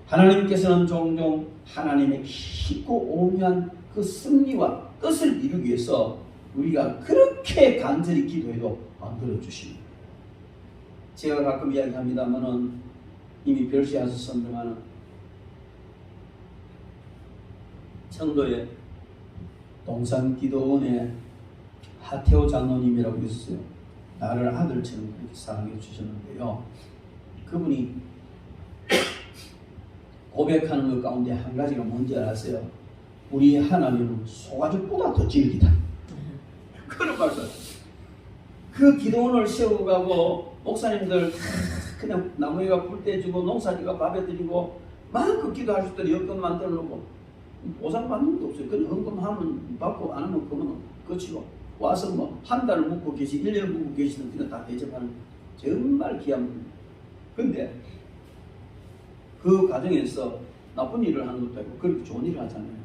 하나님께서는 종종 하나님의 깊고 오묘한 그 승리와 뜻을 이루기 위해서 우리가 그렇게 간절히 기도해도 안 들어주십니다. 제가 가끔 이야기합니다만은 이미 별세하셨습니다만은 청도에 동산기도원에 하태호 장로님이라고 있었어요. 나를 아들처럼 그렇게 사랑해 주셨는데요. 그분이 고백하는 것 가운데 한 가지가 뭔지 아세요? 우리 하나님은 소가죽보다 더 질기다. 그런 말씀. 그 기도원을 세우고 목사님들 그냥 나무에가 불 떼주고 농사지가 밥에 드리고 마음껏 기도하실 때 여건 만들어 놓고 보상 받는 것도 없어요. 그냥 헌금하면 받고 안 하면 그러면 끝이고 와서 뭐 한 달을 묵고 계시 1년을 묵고 계시는 그냥 다 대접하는 정말 귀한 분입니다. 근데 그 과정에서 나쁜 일을 하는 것도 아니고 그렇게 좋은 일을 하잖아요.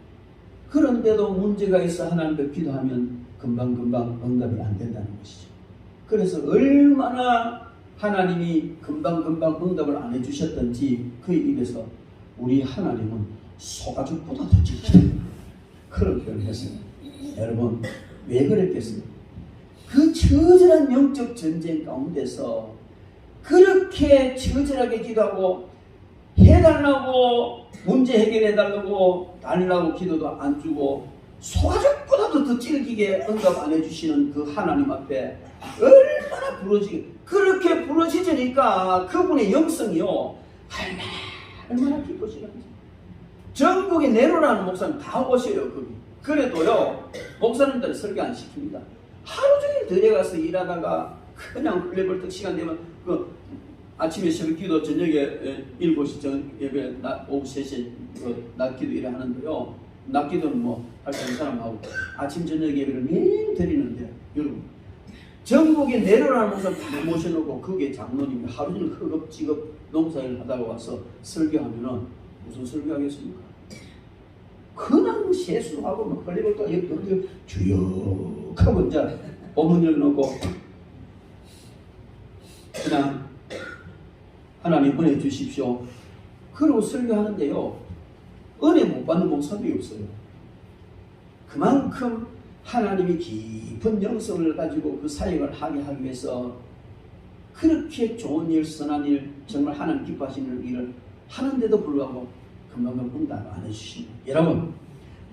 그런데도 문제가 있어 하나님께 기도하면 금방금방 응답이 안 된다는 것이죠. 그래서 얼마나 하나님이 금방금방 응답을 안 해주셨던지 그 입에서 우리 하나님은 소가죽보다 더 질기다. 그런 표현을 했습니다. 여러분, 왜 그랬겠습니까? 그 처절한 영적 전쟁 가운데서 그렇게 처절하게 기도하고 해달라고 문제 해결해달라고 달라고 기도도 안 주고 소가죽보다도 더 질기게 응답 안 해주시는 그 하나님 앞에 얼마나 부러지게 그렇게 부러지니까 그분의 영성이요 얼마나 기쁘시는지. 전국에 내로라는 목사님 다 오셔요. 거기. 그래도요 목사님들 설교 안 시킵니다. 하루 종일 들어가서 일하다가 그냥 흘레벌떡 시간 되면 그 아침에 새벽 기도 저녁에 7시 전 예배 오후 3시 낮 기도 일을 하는데요. 낮 기도는 뭐 할 수 있는 사람하고 아침 저녁 예배를 매일 드리는데 여러분 전국에 내려라는 목사님 다 모셔놓고 그게 장로님이 하루 종일 허겁지겁 농사일 하다가 와서 설교하면은 무슨 설교하겠습니까? 그냥 세수하고 막 흘리벌떡 여기 주역 하고 이제 본문 열어놓고 그냥 하나님 은혜 주십시오. 그러고 설교하는데요. 은혜 못 받는 목사들이 없어요. 그만큼 하나님이 깊은 영성을 가지고 그 사역을 하게 하기 위해서 그렇게 좋은 일, 선한 일, 정말 하나님 기뻐하시는 일을 하는데도 불구하고 금방금방 응답 안 해주십니다. 여러분,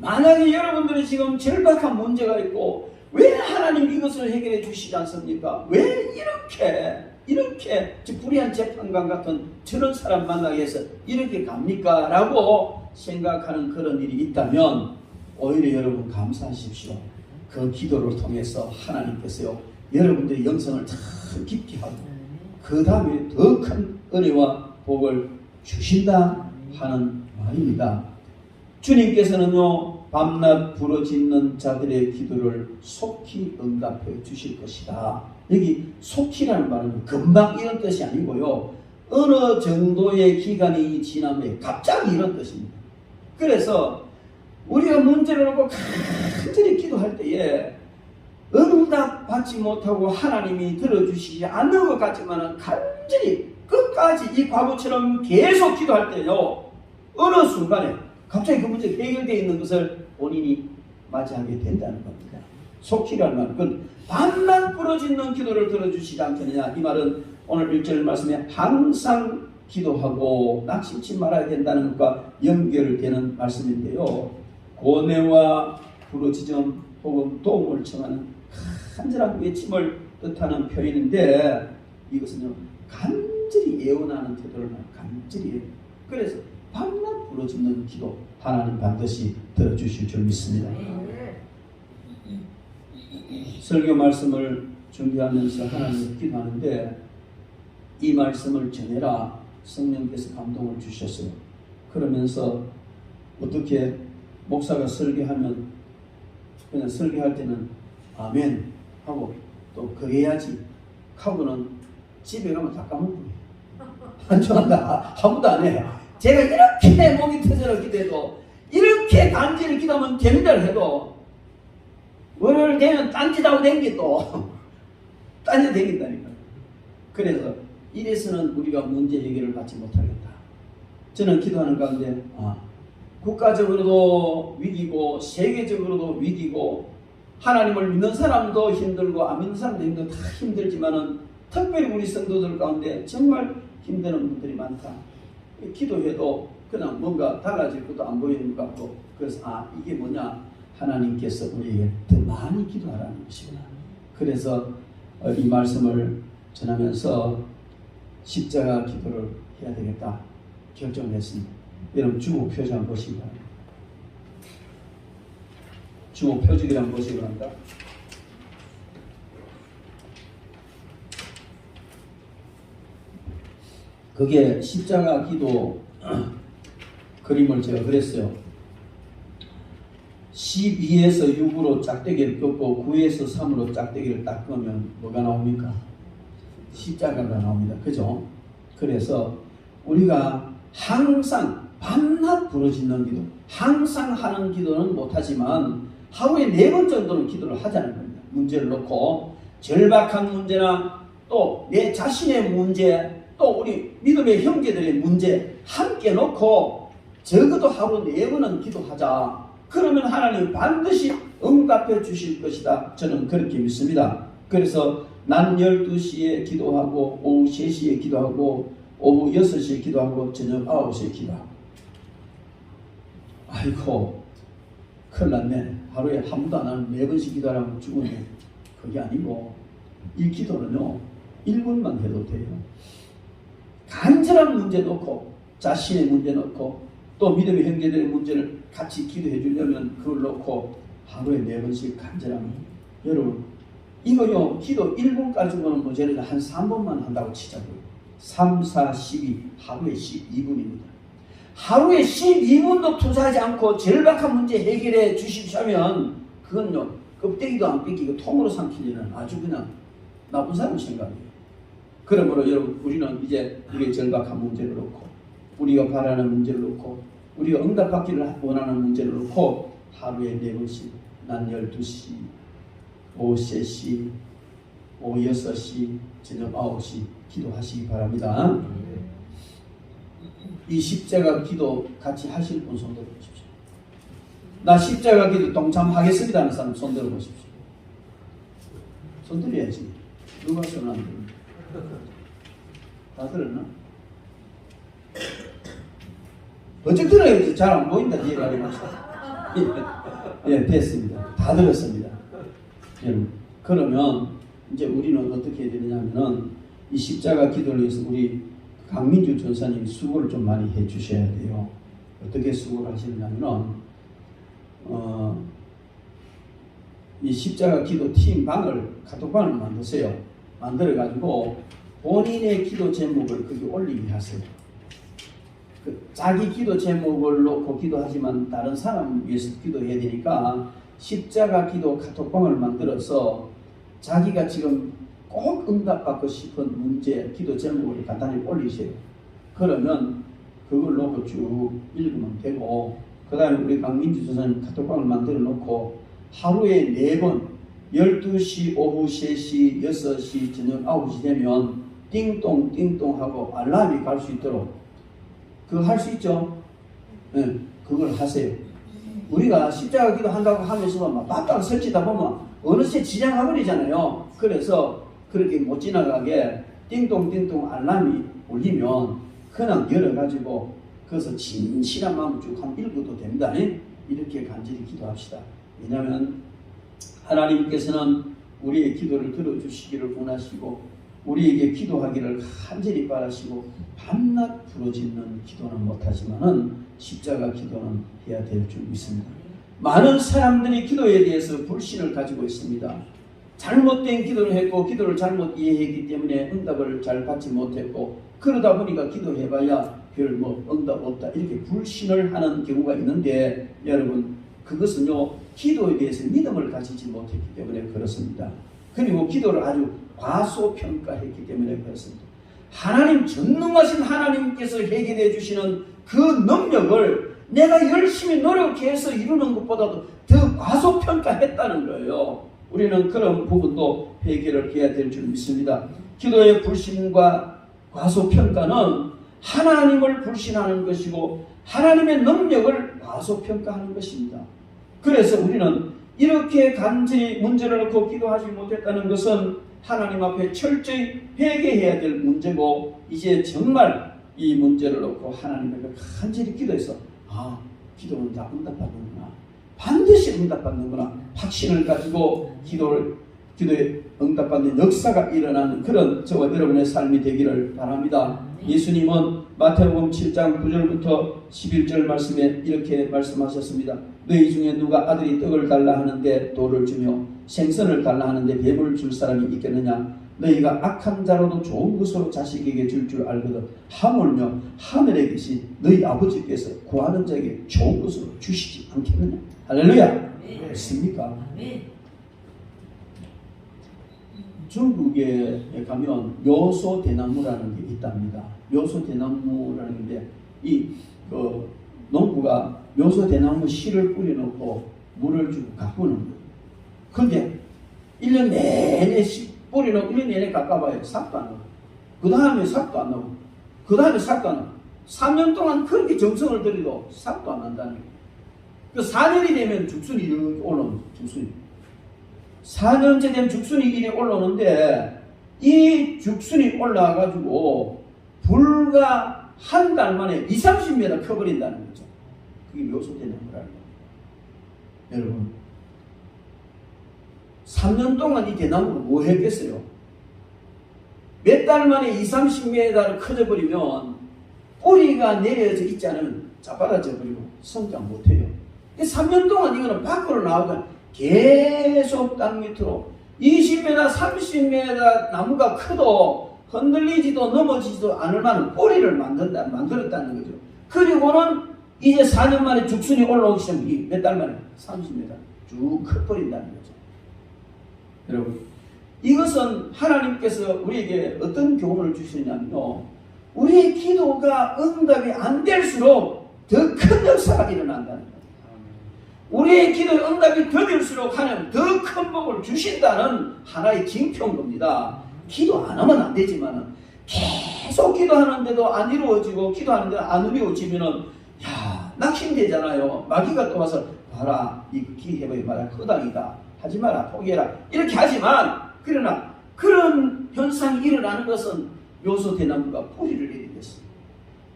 만약에 여러분들이 지금 절박한 문제가 있고 왜 하나님 이것을 해결해 주시지 않습니까? 왜 이렇게 불의한 재판관 같은 저런 사람 만나기 위해서 이렇게 갑니까? 라고 생각하는 그런 일이 있다면 오히려 여러분 감사하십시오. 그 기도를 통해서 하나님께서요 여러분들의 영성을 더 깊게 하고 그 다음에 더 큰 은혜와 복을 주신다 하는 말입니다. 주님께서는요 밤낮 부르짖는 자들의 기도를 속히 응답해 주실 것이다. 여기 속히라는 말은 금방 이런 뜻이 아니고요 어느 정도의 기간이 지나면 갑자기 이런 뜻입니다. 그래서 우리가 문제를 놓고 간절히 기도할 때에 응답 받지 못하고 하나님이 들어주시지 않는 것 같지만 간절히 끝까지 이 과거처럼 계속 기도할 때요, 어느 순간에 갑자기 그 문제가 해결되어 있는 것을 본인이 맞이하게 된다는 겁니다. 속히란 말은 그건 밤낮 부러지는 기도를 들어주시지 않겠느냐. 이 말은 오늘 1절 말씀에 항상 기도하고 낙심치 말아야 된다는 것과 연결되는 말씀인데요, 고뇌와 부르짖음 혹은 도움을 청하는 간절한 외침을 뜻하는 표현인데, 이것은요 간절히 예언하는 태도를 간절히 예언. 그래서 밤낮 부르짖는 기도 하나님 반드시 들어주실 줄 믿습니다. 설교 말씀을 준비하면서 하나님 기도하는데, 이 말씀을 전해라 성령께서 감동을 주셨어요. 그러면서 어떻게 목사가 설교하면 그냥 설교할 때는 아멘 하고 또 그래야지 하고는 집에 가면 다 까먹고 안 좋아한다. 아무도 안 해. 제가 이렇게 목이 터져라 기도해도, 이렇게 간절히 기도하면 됩니다 해도 월요일 되면 딴짓하고 댕기 또 딴짓 댕긴다니까. 그래서 이래서는 우리가 문제 해결을 받지 못하겠다. 저는 기도하는 가운데 국가적으로도 위기고 세계적으로도 위기고 하나님을 믿는 사람도 힘들고 안 믿는 사람도 힘들고 다 힘들지만은 특별히 우리 성도들 가운데 정말 힘드는 분들이 많다. 기도해도 그냥 뭔가 달라질 것도 안 보이는 것 같고, 그래서 이게 뭐냐, 하나님께서 우리에게 더 많이 기도하라는 것이구나. 그래서 이 말씀을 전하면서 십자가 기도를 해야 되겠다 결정을 했습니다. 여러분 주보 표지 한번 보시기 바랍니다. 주보 표지를 한번 보시기 바랍니다. 그게 십자가 기도 그림을 제가 그렸어요. 12에서 6으로 짝대기를 꺾고 9에서 3으로 짝대기를 딱 끄면 뭐가 나옵니까? 십자가가 나옵니다. 그죠? 그래서 우리가 항상 밤낮 부르짖는 기도, 항상 하는 기도는 못하지만 하루에 4번 정도는 기도를 하자는 겁니다. 문제를 놓고 절박한 문제나 또 내 자신의 문제, 또 우리 믿음의 형제들의 문제 함께 놓고 적어도 하루 4번은 기도하자. 그러면 하나님 반드시 응답해 주실 것이다. 저는 그렇게 믿습니다. 그래서 낮 12시에 기도하고 오후 3시에 기도하고 오후 6시에 기도하고 저녁 9시에 기도하고. 아이고 큰일 났네. 하루에 한 번도 안 하는 4번씩 기도하라면 죽었네. 그게 아니고 이 기도는요 1분만 해도 돼요. 간절한 문제 놓고 자신의 문제 놓고 또 믿음의 형제들의 문제를 같이 기도해 주려면 그걸 놓고 하루에 4번씩 간절하면, 여러분 이거요 기도 1분 가지고는 모자라서 한 3번만 한다고 치자고요. 3, 4, 12 하루에 12분입니다. 하루에 12분도 투자하지 않고 절박한 문제 해결해 주십시오면 그건요 껍데기도 안 뺏기고 통으로 삼킬 일은 아주 그냥 나쁜 사람 생각이에요. 그러므로 여러분 우리는 이제 우리의 절박한 문제를 놓고 우리가 바라는 문제를 놓고 우리가 응답받기를 원하는 문제를 놓고 하루에 4번씩 낮 12시, 오후 3시, 오후 6시, 저녁 9시 기도하시기 바랍니다. 이 십자가 기도 같이 하실 분 손 들어보십시오. 나 십자가 기도 동참하겠습니다 하는 사람 손 들어보십시오. 손 들어야지. 누가 손 안 들어? 다 들었나? 어쨌든 들어야지. 잘 안 보인다. 이해가 되겠습니다. 예, 됐습니다. 다 들었습니다. 여러분, 그러면 이제 우리는 어떻게 해야 되냐면은 이 십자가 기도를 위해서 우리 강민주 전사님이 수고를 좀 많이 해 주셔야 돼요. 어떻게 수고를 하시느냐면은 이 십자가 기도 팀방을 카톡방을 만드세요. 만들어 가지고 본인의 기도 제목을 거기 올리게 하세요. 자기 기도 제목을 놓고 기도하지만 다른 사람 위해서 기도해야 되니까 십자가 기도 카톡방을 만들어서 자기가 지금 꼭 응답받고 싶은 문제 기도 제목을 간단히 올리세요. 그러면 그걸 놓고 쭉 읽으면 되고, 그 다음에 우리 강민주 전사님 카톡방을 만들어 놓고 하루에 4번 12시, 오후 3시, 6시, 저녁 9시 되면 띵동 띵동 하고 알람이 갈 수 있도록 그거 할 수 있죠? 네, 그걸 하세요. 우리가 십자가 기도 한다고 하면서 막 바닥 설치다 보면 어느새 지장해버리잖아요. 그래서 그렇게 못 지나가게 띵동 띵동 알람이 울리면 그냥 열어가지고 그래서 진실한 마음을 쭉 한 읽어도 됩니다. 이렇게 간절히 기도합시다. 왜냐하면 하나님께서는 우리의 기도를 들어주시기를 원하시고 우리에게 기도하기를 간절히 바라시고 밤낮 부르짖는 기도는 못하지만은 십자가 기도는 해야 될 줄 믿습니다. 많은 사람들이 기도에 대해서 불신을 가지고 있습니다. 잘못된 기도를 했고 기도를 잘못 이해했기 때문에 응답을 잘 받지 못했고 그러다 보니까 기도해봐야 별 응답 없다 이렇게 불신을 하는 경우가 있는데 여러분 그것은요 기도에 대해서 믿음을 가지지 못했기 때문에 그렇습니다. 그리고 기도를 아주 과소평가했기 때문에 그렇습니다. 하나님 전능하신 하나님께서 해결해 주시는 그 능력을 내가 열심히 노력해서 이루는 것보다도 더 과소평가했다는 거예요. 우리는 그런 부분도 해결을 해야 될 줄 믿습니다. 기도의 불신과 과소평가는 하나님을 불신하는 것이고 하나님의 능력을 과소평가하는 것입니다. 그래서 우리는 이렇게 간절히 문제를 놓고 기도하지 못했다는 것은 하나님 앞에 철저히 회개해야 될 문제고 이제 정말 이 문제를 놓고 하나님 앞에 간절히 기도해서 기도는 다 응답받는구나. 반드시 응답받는구나. 확신을 가지고 기도에 응답받는 역사가 일어나는 그런 저와 여러분의 삶이 되기를 바랍니다. 예수님은 마태복음 7장 9절부터 11절 말씀에 이렇게 말씀하셨습니다. 너희 중에 누가 아들이 떡을 달라 하는데 돌을 주며 생선을 달라 하는데 뱀을 줄 사람이 있겠느냐. 너희가 악한 자로도 좋은 것으로 자식에게 줄 알거든 하물며 하늘에 계신 너희 아버지께서 구하는 자에게 좋은 것으로 주시지 않겠느냐. 할렐루야. 그렇습니까? 중국에 가면 묘소 대나무라는 게 있답니다. 묘소 대나무라는 게 농부가 묘소 대나무 씨를 뿌려놓고 물을 주고 가꾸는 거예요. 근데 1년 내내 뿌려놓고 1년 내내 가까워요. 싹도 안 나고. 그 다음에 싹도 안 나고. 그 다음에 싹도 안 나고. 3년 동안 그렇게 정성을 들여도 싹도 안 난다는 거예요. 그 4년이 되면 죽순이 이렇게 올라오는 죽순이. 4년째 된 죽순이 이리 올라오는데 이 죽순이 올라와가지고 불과 한 달 만에 20-30m 커버린다는 거죠. 그게 묘소되는 거라는 거예요. 여러분 3년 동안 이 대나무를 뭐 했겠어요? 몇 달 만에 20-30m를 커져버리면 뿌리가 내려져 있지 않으면 자빠라져 버리고 성장 못해요. 3년 동안 이거는 밖으로 나오면 계속 땅 밑으로 20m, 30m 나무가 커도 흔들리지도 넘어지지도 않을 만한 뿌리를 만들었다는 거죠. 그리고는 이제 4년 만에 죽순이 올라오기 시작하면 몇 달 만에 30m 쭉 커버린다는 거죠. 여러분 이것은 하나님께서 우리에게 어떤 교훈을 주시냐면요. 우리의 기도가 응답이 안 될수록 더 큰 역사가 일어난다는 거예요. 우리의 기도의 응답이 더딜수록 하나님 더 큰 복을 주신다는 하나의 징표인 겁니다. 기도 안 하면 안 되지만 계속 기도하는데도 안 이루어지고 기도하는데도 안 이루어지면은 낙심되잖아요. 마귀가 또 와서 봐라 이 기회해봐야 마라 허당이다 하지 마라 포기해라 이렇게 하지만 그러나 그런 현상이 일어나는 것은 묘소 대나무가 뿌리를 내리겠습니다.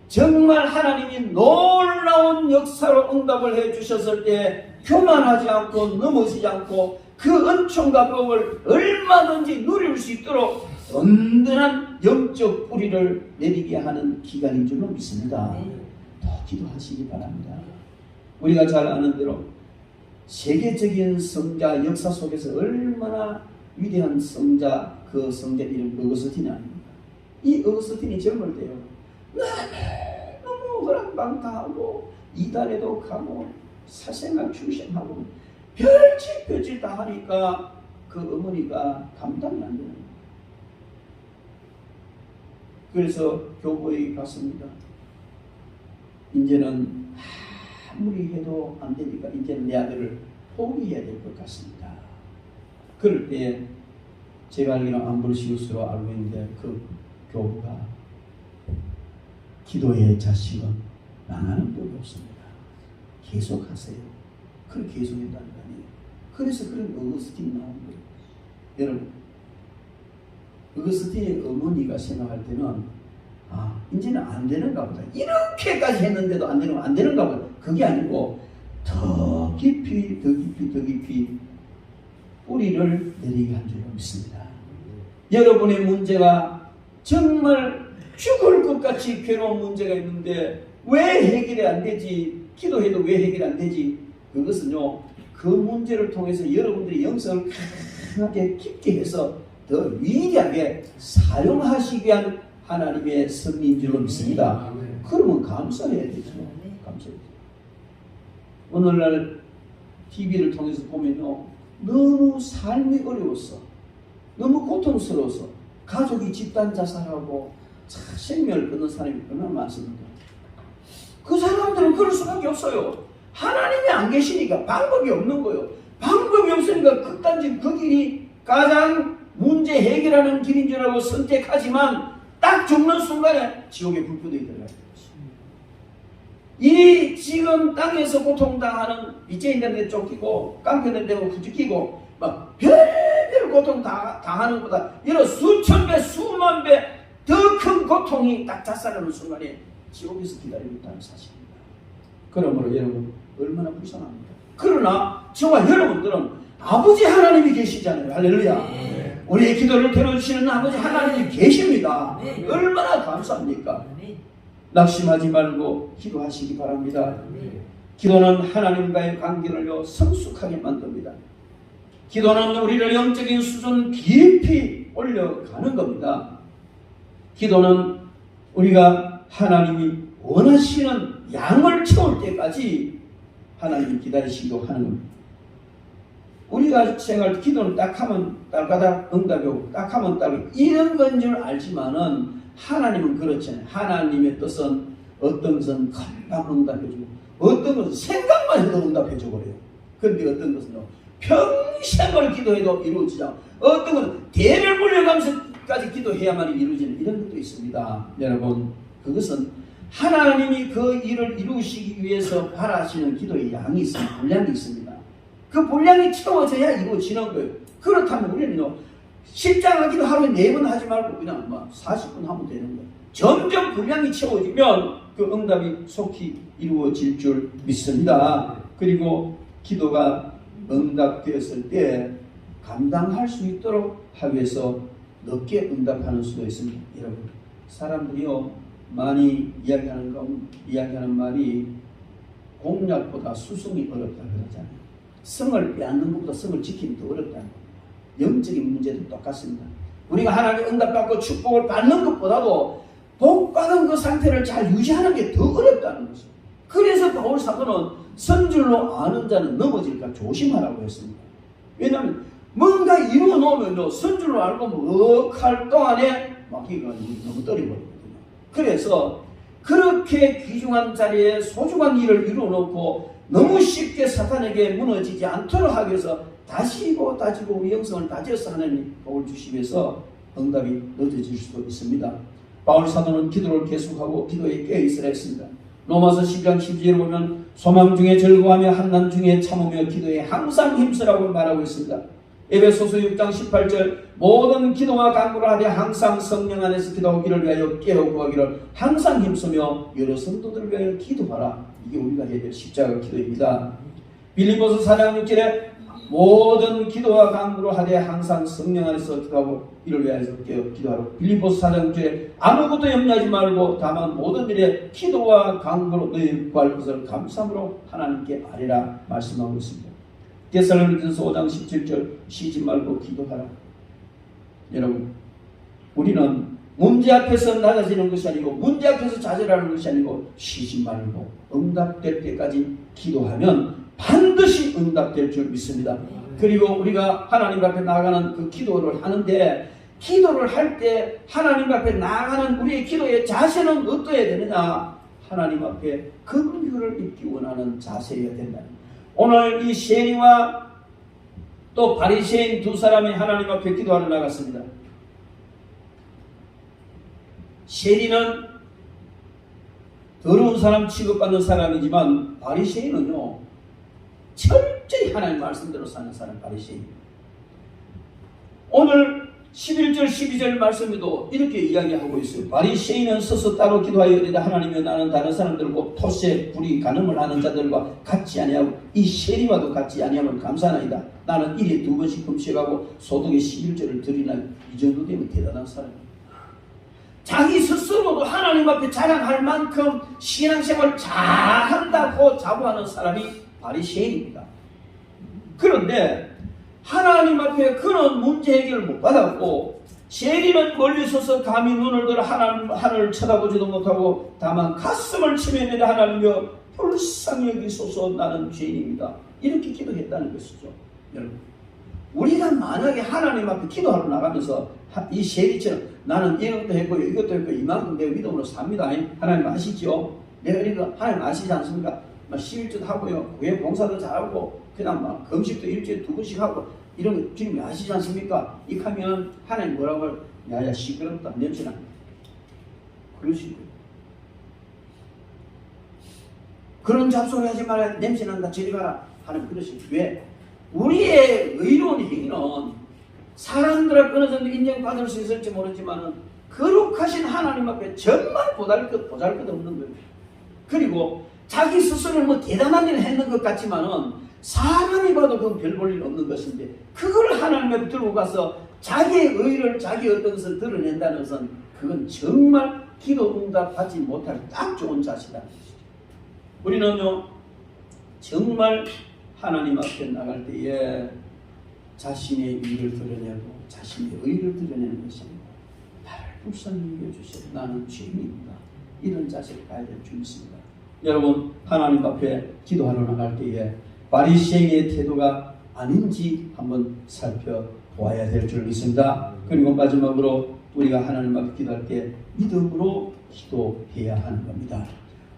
정말 하나님이 놀라운 역사로 응답을 해주셨을 때 교만하지 않고 넘어지지 않고 그 은총과 복을 얼마든지 누릴 수 있도록 든든한 영적 뿌리를 내리게 하는 기간인 줄로 믿습니다. 더 기도하시기 바랍니다. 우리가 잘 아는 대로 세계적인 성자 역사 속에서 얼마나 위대한 성자 그 성자 이름 어거스틴이 아닙니까? 이 어거스틴이 젊을 때요 너무 허랑방탕하고 이단에도 가고 사생활 출생하고 별짓 다 하니까 그 어머니가 감당이 안 되는 거예요. 그래서 교보에 갔습니다. 이제는 아무리 해도 안 되니까 이제는 내 아들을 포기해야 될 것 같습니다. 그럴 때에 제가 알기로는 암브로시우스로 알고 있는데 그 교부가 기도의 자식은 망하는 법이 없습니다. 계속하세요. 그걸 계속했다는 거 아니에요. 그래서 그런 어거스틴이 나온 거예요. 여러분, 어거스틴의 어머니가 생각할 때는 이제는 안 되는가 보다. 이렇게까지 했는데도 안 되는가 보다. 그게 아니고 더 깊이 뿌리를 내리게 한 줄로 믿습니다. 여러분의 문제가 정말 죽을 것 같이 괴로운 문제가 있는데 왜 해결이 안 되지? 기도해도 왜 해결이 안 되지? 그것은요, 그 문제를 통해서 여러분들이 영성을 강하게 깊게 해서 더 위대하게 사용하시기 위한 하나님의 섭리인 줄로 믿습니다. 그러면 감사해야 되죠. 감사해야 되죠. 오늘날 TV를 통해서 보면요, 너무 삶이 어려웠어. 너무 고통스러워서 가족이 집단 자살하고 생명을 끊는 사람이 얼마나 많습니까? 그 사람들은 그럴 수밖에 없어요. 하나님이 안 계시니까 방법이 없는 거예요. 방법이 없으니까 극단적 그 길이 가장 문제 해결하는 길인 줄 알고 선택하지만 딱 죽는 순간에 지옥의 불구덩이 들어가요. 이 지금 땅에서 고통당하는 빚쟁이들한테 쫓기고 깡패들 때문에 부추기고 막 별별 고통 당하는 것보다 이런 수천 배 수만 배 더 큰 고통이 딱 자살하는 순간에 지옥에서 기다리고 있다는 사실입니다. 그러므로 여러분 얼마나 불쌍합니까? 그러나 저와 여러분들은 아버지 하나님이 계시잖아요. 할렐루야. 우리의 기도를 들어주시는 아버지 하나님이 계십니다. 얼마나 감사합니까? 낙심하지 말고 기도하시기 바랍니다. 기도는 하나님과의 관계를 성숙하게 만듭니다. 기도는 우리를 영적인 수준 깊이 올려가는 겁니다. 기도는 우리가 하나님이 원하시는 양을 채울 때까지 하나님이 기다리시기도 하는 겁니다. 우리가 생각할 기도는 딱 하면 딸까닥 응답이 오고 딱 하면 딱 이런 건 줄 알지만은 하나님은 그렇잖아요. 하나님의 뜻은 어떤 것은 금방 응답해주고 어떤 것은 생각만 해도 응답해줘 버려요. 그런데 어떤 것은요, 평생을 기도해도 이루어지지 않고 어떤 것은 대를 물려가면서까지 기도해야만 이루어지는 이런 것도 있습니다. 여러분, 그것은 하나님이 그 일을 이루시기 위해서 바라시는 기도의 양이 있습니다. 분량이 있습니다. 그 분량이 채워져야 이루어지는 거예요. 그렇다면 우리는요, 십자가 기도 하루에 4번 하지 말고 그냥 40분 하면 되는 거예요. 점점 분량이 채워지면 그 응답이 속히 이루어질 줄 믿습니다. 그리고 기도가 응답되었을 때 감당할 수 있도록 하기 위해서 늦게 응답하는 수도 있습니다. 여러분, 사람들이요 많이 이야기하는 말이 공약보다 수성이 어렵다 그러잖아요. 성을 빼앗는 것보다 성을 지키는 게 더 어렵다는 거예요. 영적인 문제도 똑같습니다. 우리가 하나님의 응답받고 축복을 받는 것보다도 복받은 그 상태를 잘 유지하는 게 더 어렵다는 거죠. 그래서 바울 사도는 선줄로 아는 자는 넘어질까 조심하라고 했습니다. 왜냐하면 뭔가 이루어 놓으면요, 선줄로 알고 할 동안에 막 이거 너무 떨어버리거든요. 그래서 그렇게 귀중한 자리에 소중한 일을 이루어 놓고 너무 쉽게 사탄에게 무너지지 않도록 하기 위해서 다시고 따지고 우리 영성을 다져서 하나님이 복을 주시기 위해서 응답이 늦어질 수도 있습니다. 바울 사도는 기도를 계속하고 기도에 깨어있으라 했습니다. 로마서 12장 12절을 보면 소망 중에 즐거워하며 한난 중에 참으며 기도에 항상 힘쓰라고 말하고 있습니다. 에베소서 6장 18절 모든 기도와 간구를 하되 항상 성령 안에서 기도하기를 위하여 깨어 구하기를 항상 힘쓰며 여러 성도들을 위하여 기도하라. 이게 우리가 해야 될 십자가 기도입니다. 빌립보서 4장 6절에 모든 기도와 간구를 하되 항상 성령 안에서 기도하고 이를 위하여 깨어 기도하라. 빌립보서 4장 6절에 아무것도 염려하지 말고 다만 모든 일에 기도와 간구로 너희 구할 것을 감사함으로 하나님께 아뢰라 말씀하고 있습니다. 데살로니가서 5장 17절 쉬지 말고 기도하라. 여러분, 우리는 문제 앞에서 낮아지는 것이 아니고 문제 앞에서 좌절하는 것이 아니고 쉬지 말고 응답될 때까지 기도하면 반드시 응답될 줄 믿습니다. 그리고 우리가 하나님 앞에 나아가는 그 기도를 하는데 기도를 할 때 하나님 앞에 나아가는 우리의 기도의 자세는 어떠해야 되느냐? 하나님 앞에 긍휼을 입기 원하는 자세여야 된다. 오늘 이 셰리와 또 바리새인 두 사람이 하나님 앞에 기도하러 나갔습니다. 세리는 더러운 사람 취급받는 사람이지만 바리새인은요 철저히 하나님 말씀대로 사는 사람 바리새인. 오늘 11절 12절 말씀에도 이렇게 이야기하고 있어요. 바리새인은 서서 따로 기도하여 이르되 하나님이여 나는 다른 사람들과 토세 불이 간음을 하는 자들과 같지 아니하고 이 세리와도 같지 아니하면 감사하나이다. 나는 일에 2번씩 금식하고 소득의 11절을 드리나. 이 정도 되면 대단한 사람이에요. 자기 스스로도 하나님 앞에 자랑할 만큼 신앙생활을 잘한다고 자부하는 사람이 바리새인입니다. 그런데 하나님 앞에 그런 문제 해결을 못 받았고 세리는 멀리 서서 감히 눈을 들어 하늘을 쳐다보지도 못하고 다만 가슴을 치며 이르되 하나님이여 불쌍히 여기소서 나는 죄인입니다. 이렇게 기도했다는 것이죠. 여러분, 우리가 만약에 하나님 앞에 기도하러 나가면서 이 세리처럼 나는 이것도 했고 이것도 했고 이만큼 내가 믿음으로 삽니다. 하나님 아시죠? 내가 이거 하나님 아시지 않습니까? 11조 하고요. 교회 봉사도 잘하고 그냥 막 금식도 일주일에 2번씩 하고 이런 거 주님이 아시지 않습니까? 이렇게 하면 하나님 뭐라고 해요? 야야 시끄럽다 냄새나. 그러시고요. 그런 잡소리 하지 말아야 냄새난다 저리 가라 하는 그러시고. 왜? 우리의 의로운 행위는 사람들 어느 정도 인정받을 수 있을지 모르지만 거룩하신 하나님 앞에 정말 보잘것없는 거예요. 그리고 자기 스스로는 뭐 대단한 일을 했는 것 같지만은 사람이 봐도 그건 별 볼 일 없는 것인데 그걸 하나님 앞에 들고 가서 자기의 의를 자기 어떤 것을 드러낸다는 것은 그건 정말 기도 응답 받지 못할 딱 좋은 자세라는 것이죠. 우리는요 정말 하나님 앞에 나갈 때에 자신의 일을 드러내고 자신의 의를 드러내는 것입니다. 나를 불쌍히 여겨주세요. 나는 죄인입니다. 이런 자세를 가야 될 줄 믿습니다. 여러분, 하나님 앞에 기도하러 나갈 때에 바리새인의 태도가 아닌지 한번 살펴보아야 될 줄 믿습니다. 그리고 마지막으로 우리가 하나님 앞에 기도할 때 믿음으로 기도해야 하는 겁니다.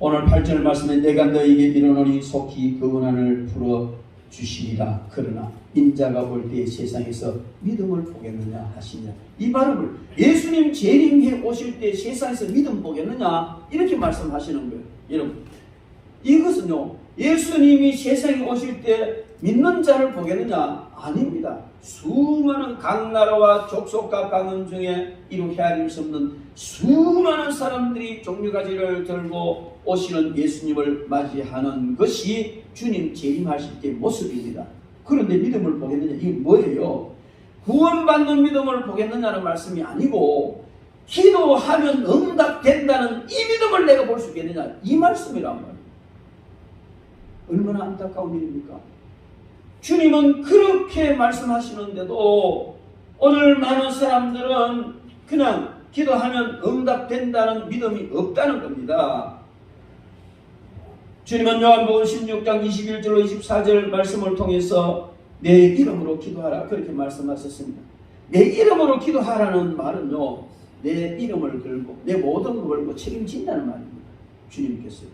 오늘 8절 말씀에 내가 너에게 이르노니 속히 그 고난을 풀어주시리라. 그러나 인자가 올 때에 세상에서 믿음을 보겠느냐 하시냐. 이 발음을 예수님 재림해 오실 때 세상에서 믿음 보겠느냐 이렇게 말씀하시는 거예요. 여러분, 이것은요 예수님이 세상에 오실 때 믿는 자를 보겠느냐? 아닙니다. 수많은 각 나라와 족속과 강원 중에 이루 헤아릴 수 없는 수많은 사람들이 종류가지를 들고 오시는 예수님을 맞이하는 것이 주님 재림하실 때의 모습입니다. 그런데 믿음을 보겠느냐? 이게 뭐예요? 구원받는 믿음을 보겠느냐는 말씀이 아니고 기도하면 응답된다는 이 믿음을 내가 볼 수 있겠느냐? 이 말씀이란 말이에요. 얼마나 안타까운 일입니까? 주님은 그렇게 말씀하시는데도 오늘 많은 사람들은 그냥 기도하면 응답된다는 믿음이 없다는 겁니다. 주님은 요한복음 16장 21절로 24절 말씀을 통해서 내 이름으로 기도하라 그렇게 말씀하셨습니다. 내 이름으로 기도하라는 말은요 내 이름을 걸고 내 모든 걸 걸고 책임진다는 말입니다. 주님께서.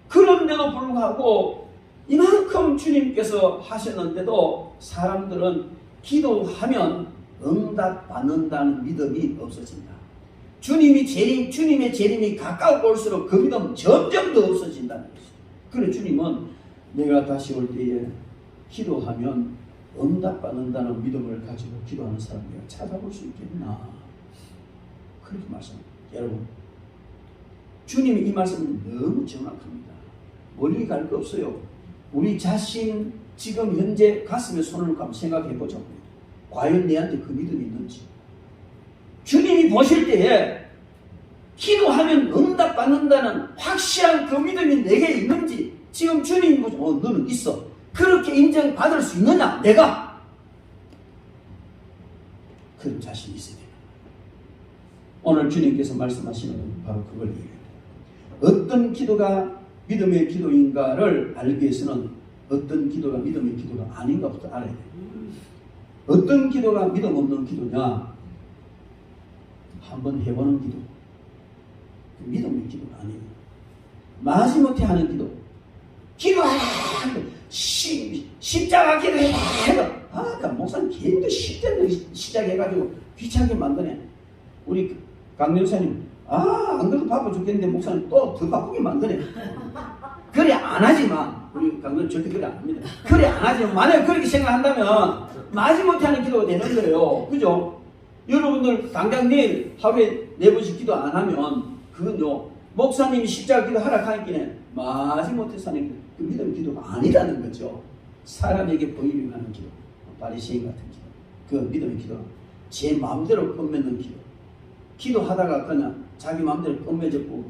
그런데도 불구하고 이만큼 주님께서 하셨는데도 사람들은 기도하면 응답받는다는 믿음이 없어진다. 주님의 재림이 가까워 올수록 그 믿음 점점 더 없어진다는 것이죠. 그래 주님은 내가 다시 올 때에 기도하면 응답받는다는 믿음을 가지고 기도하는 사람을 찾아볼 수 있겠나 그렇게 말씀합니다. 여러분, 주님이 이 말씀은 너무 정확합니다. 멀리 갈 거 없어요. 우리 자신 지금 현재 가슴에 손을 놓고 한번 생각해보자고요. 과연 내한테 그 믿음이 있는지. 주님이 보실 때에 기도하면 응답받는다는 확실한 그 믿음이 내게 있는지 지금 주님이 보죠. 너는 있어. 그렇게 인정받을 수 있느냐? 내가. 그런 자신이 있어야 돼요. 오늘 주님께서 말씀하시는 건 바로 그걸 얘기해요. 어떤 기도가 믿음의 기도인가를 알기 위해서는 어떤 기도가 믿음의 기도가 아닌가부터 알아야 돼요. 어떤 기도가 믿음 없는 기도냐? 한번 해보는 기도. 믿음의 기도가 아니에요. 마지못해 하는 기도. 기도하라! 십자가 기도해 해도 그 목사님 걔도 십대는 시작해가지고 귀찮게 만드네. 우리 강명사님 안 그래도 바빠 죽겠는데 목사님 또 더 바쁘게 만드네. 그래 안 하지만 우리 강명 절대 그래 안 합니다. 그래 안 하지만 만약에 그렇게 생각한다면 마지못해 하는 기도가 되는 거예요. 그죠? 여러분들 당장 내일 하루에 4번씩 기도 안 하면 그건요 목사님이 십자가 기도 하락하니까 마지못해 사는 그 믿음 기도가 아니라는 거죠. 사람에게 보이려고 하는 기도, 바리새인 같은 기도, 그 믿음의 기도, 제 마음대로 끝맺는 기도. 기도하다가 그냥 자기 마음대로 끝맺었고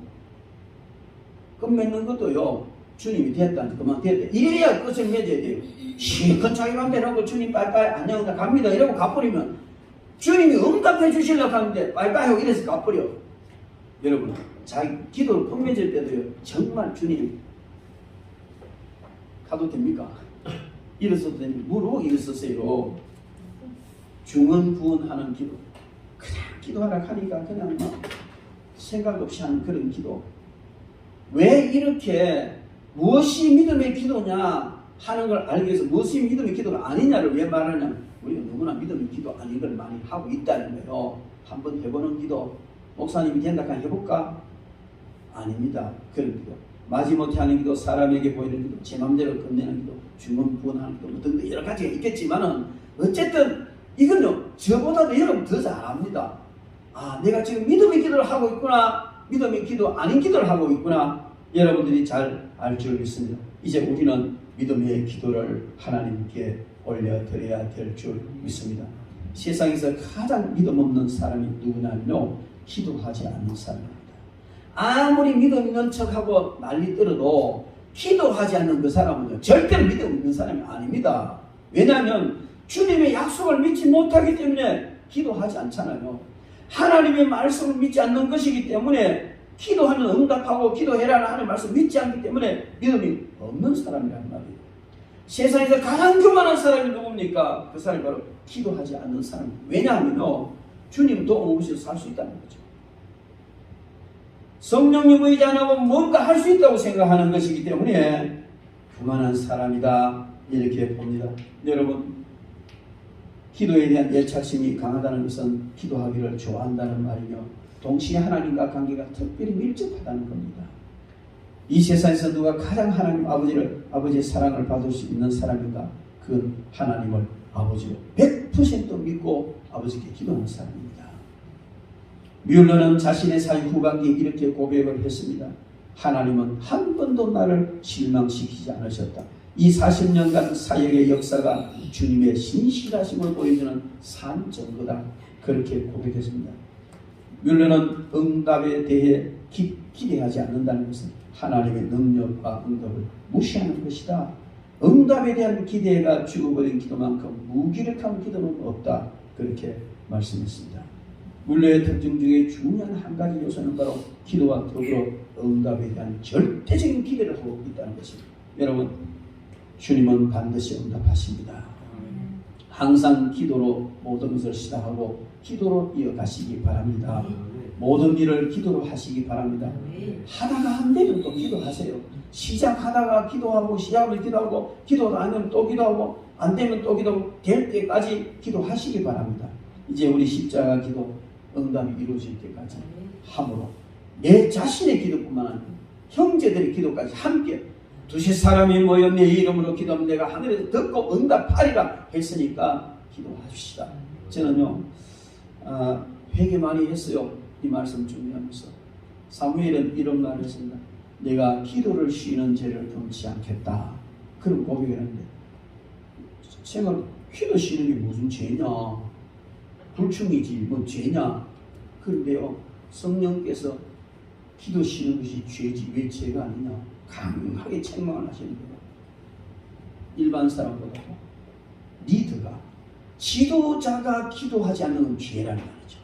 끝맺는 것도요 주님이 됐다 그만 됐다 이래야 끝을 맺어야 돼요. 실컷 자기 마음대로 하고 주님 빠이빠이 안녕 나 갑니다 이러고 가버리면 주님이 응답해 주시려고 하는데 빠이빠이 하고 이래서 가버려. 여러분 자기 기도를 끝맺을 때도요 정말 주님 가도 됩니까? 일어서도 됩니까? 무릎 일어섰어요. 중언부언하는 기도. 그냥 기도하라 하니까 그냥 막 생각 없이 하는 그런 기도. 왜 이렇게 무엇이 믿음의 기도냐 하는 걸 알기 위해서 무엇이 믿음의 기도가 아니냐를 왜 말하냐면 우리가 너무나 믿음의 기도 아닌 걸 많이 하고 있다는 거예요. 한번 해보는 기도. 목사님이 된다 하면 해볼까? 아닙니다. 그런 기도. 마지못해 하는 기도, 사람에게 보이는 기도, 제 맘대로 끝내는 기도, 중언부언하는 기도 등등 여러 가지가 있겠지만은 어쨌든 이건요 저보다도 여러분 더 잘합니다. 내가 지금 믿음의 기도를 하고 있구나, 믿음의 기도 아닌 기도를 하고 있구나, 여러분들이 잘 알 줄 믿습니다. 이제 우리는 믿음의 기도를 하나님께 올려드려야 될 줄 믿습니다. 세상에서 가장 믿음 없는 사람이 누구냐면요 기도하지 않는 사람입니다. 아무리 믿음 있는 척하고 난리 떨어도 기도하지 않는 그 사람은요 절대로 믿음 있는 사람이 아닙니다. 왜냐하면 주님의 약속을 믿지 못하기 때문에 기도하지 않잖아요. 하나님의 말씀을 믿지 않는 것이기 때문에 기도하면 응답하고 기도해라 하는 말씀을 믿지 않기 때문에 믿음이 없는 사람이란 말이에요. 세상에서 가장 교만한 사람이 누굽니까? 그 사람이 바로 기도하지 않는 사람입니다. 왜냐하면요 주님 도움 없이 살 수 있다는 거죠. 성령님 의지 안 하고 뭔가 할 수 있다고 생각하는 것이기 때문에 교만한 사람이다 이렇게 봅니다. 여러분 기도에 대한 애착심이 강하다는 것은 기도하기를 좋아한다는 말이며 동시에 하나님과 관계가 특별히 밀접하다는 겁니다. 이 세상에서 누가 가장 하나님 아버지의 사랑을 받을 수 있는 사람인가? 그 하나님을 아버지로 100% 믿고 아버지께 기도하는 사람입니다. 뮬러는 자신의 사회 후반기에 이렇게 고백을 했습니다. 하나님은 한 번도 나를 실망시키지 않으셨다. 이 40년간 사역의 역사가 주님의 신실하심을 보여주는 산 정도다. 그렇게 고백했습니다. 뮬러는 응답에 대해 기대하지 않는다는 것은 하나님의 능력과 응답을 무시하는 것이다. 응답에 대한 기대가 죽어버린 기도만큼 무기력한 기도는 없다. 그렇게 말씀했습니다. 뮬러의 특징 중에 중요한 한 가지 요소는 바로 기도와 더불어 응답에 대한 절대적인 기대를 하고 있다는 것입니다. 여러분 주님은 반드시 응답하십니다. 항상 기도로 모든 것을 시작하고 기도로 이어가시기 바랍니다. 모든 일을 기도로 하시기 바랍니다. 하다가 안 되면 또 기도하세요. 시작하다가 기도하고 시작을 기도하고 기도가 안 되면 또 기도하고 안 되면 또 기도하고 될 때까지 기도하시기 바랍니다. 이제 우리 십자가 기도 응답이 이루어질 때까지 함으로 내 자신의 기도뿐만 아니라 형제들의 기도까지 함께 두세 사람이 모여 내 이름으로 기도하면 내가 하늘에서 듣고 응답하리라 했으니까 기도하십시다. 저는요 회개 많이 했어요. 이 말씀 준비하면서 사무엘은 이런 말을 했습니다. 내가 기도를 쉬는 죄를 금치 않겠다. 그런 고백을 했는데 제가 기도 쉬는 게 무슨 죄냐, 불충이지 뭐 죄냐. 그런데요 성령께서 기도 쉬는 것이 죄지 왜 죄가 아니냐 강하게 책망을 하시는 거예요. 일반 사람보다 리더가 지도자가 기도하지 않는 건 죄라는 말이죠.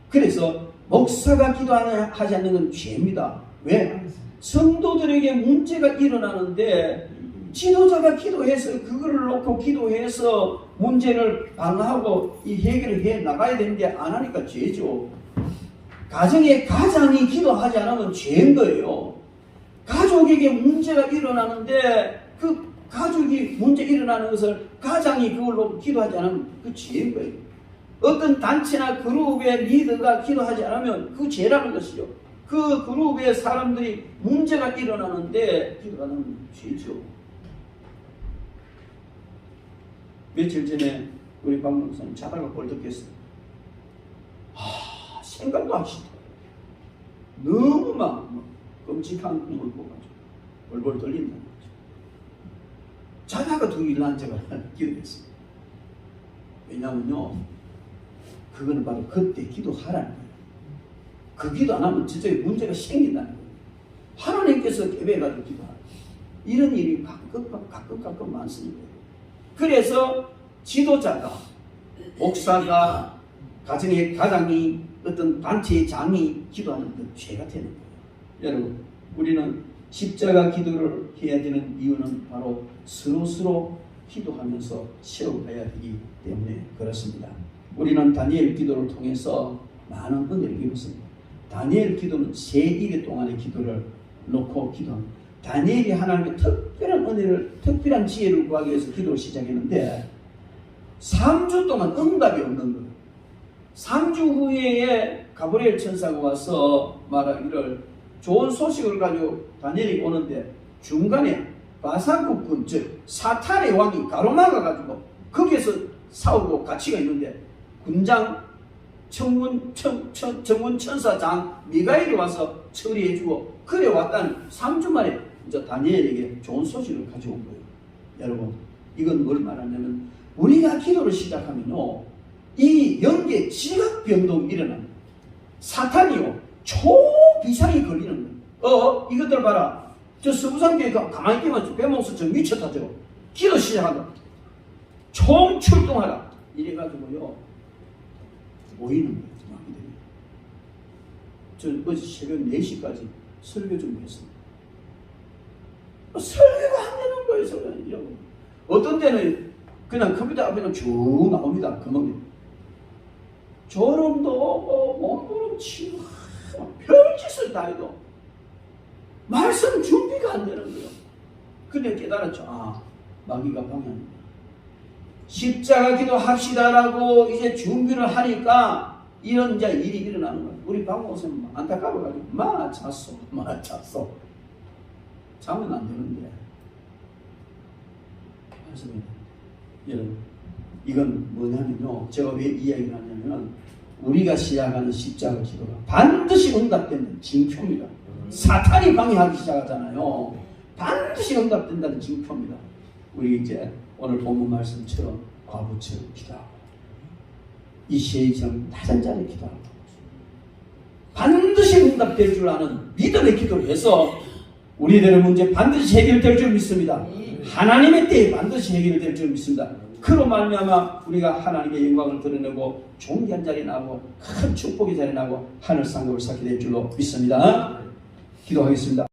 그래서 목사가 기도하지 않는 건 죄입니다. 왜? 성도들에게 문제가 일어나는데 지도자가 기도해서 그거를 놓고 기도해서 문제를 방어하고 이 해결을 해 나가야 되는데 안 하니까 죄죠. 가정의 가장이 기도하지 않으면 죄인 거예요. 가족에게 문제가 일어나는데 그 가족이 문제 일어나는 것을 가장이 그걸로 기도하지 않으면 그 죄인 거예요. 어떤 단체나 그룹의 리더가 기도하지 않으면 그 죄라는 것이죠. 그 그룹의 사람들이 문제가 일어나는데 기도하는 죄죠. 며칠 전에 우리 박 목사님 자다가 꼴떡했어요. 생각도 하기 싫다. 너무 막 끔찍한 꿈을 꿔가지고 벌벌 떨린다는 거죠. 자다가 두 일어난 제가 기도했습니다. 왜냐면요, 그거는 바로 그때 기도하라는 거예요. 그 기도 안 하면 진짜 문제가 생긴다는 거예요. 하나님께서 개배해가지고 기도하라. 이런 일이 가끔 많습니다. 그래서 지도자가, 목사가, 가정의 가장이, 어떤 단체의 장이 기도하는 그 죄가 되는 거예요. 여러분, 우리는 십자가 기도를 해야 되는 이유는 바로 서로 기도하면서 세워가야 하기 때문에 그렇습니다. 우리는 다니엘 기도를 통해서 많은 은혜를 입었습니다. 다니엘 기도는 3일 동안의 기도를 놓고 기도합니다. 다니엘이 하나님의 특별한 은혜를, 특별한 지혜를 구하기 위해서 기도를 시작했는데 3주 동안 응답이 없는 거예요. 3주 후에 가브리엘 천사가 와서 말하기를 좋은 소식을 가지고 다니엘이 오는데 중간에 바사국군, 즉 사탄의 왕이 가로막아가지고 거기에서 싸우고 가치가 있는데 군장 정문천사장 미가엘이 와서 처리해주고 그래 왔다니 3주 만에 이제 다니엘에게 좋은 소식을 가져온 거예요. 여러분, 이건 뭘 말하냐면 우리가 기도를 시작하면요, 이 영계 지각 변동이 일어납니다. 사탄이요 초비상이 걸리는 거예요. 이것들 봐라. 저 서부산교회 가만히 있기만 배목수 저 미쳤다. 저 기도 시작한다. 총 출동하라. 이래가지고요 모이는 거예요. 저 어제 새벽 4시까지 설교 준비했습니다. 설교가 안 되는 거예요. 설교는요. 어떤 때는 그냥 컴퓨터 앞에는 쭉 나옵니다. 금방. 저놈도 몸부림치고 별짓을 다 해도 말씀 준비가 안 되는 거예요. 근데 깨달았죠. 마귀가 방해합니다. 십자가 기도 합시다라고 이제 준비를 하니까 이런 이제 일이 일어나는 거예요. 우리 박 목사님 안타까워가지고 잤어. 자면 안 되는데. 맞습니다. 여러분, 이건 뭐냐면요, 제가 왜 이야기를 하냐면 우리가 시작하는 십자가 기도가 반드시 응답되는 징표입니다. 사탄이 방해하기 시작하잖아요. 반드시 응답된다는 징표입니다. 우리 이제 오늘 본문 말씀처럼 과부처럼 기도하고 이시에이처럼 낮은 자리에 기도하고 반드시 응답될 줄 아는 믿음의 기도를 해서 우리들의 문제 반드시 해결될 줄 믿습니다. 하나님의 때에 반드시 해결될 줄 믿습니다. 그로 말미암아 우리가 하나님의 영광을 드러내고 존귀한 자리에 나고 큰 축복의 자리에 나고 하늘 상급을 쌓게 될 줄로 믿습니다. 기도하겠습니다.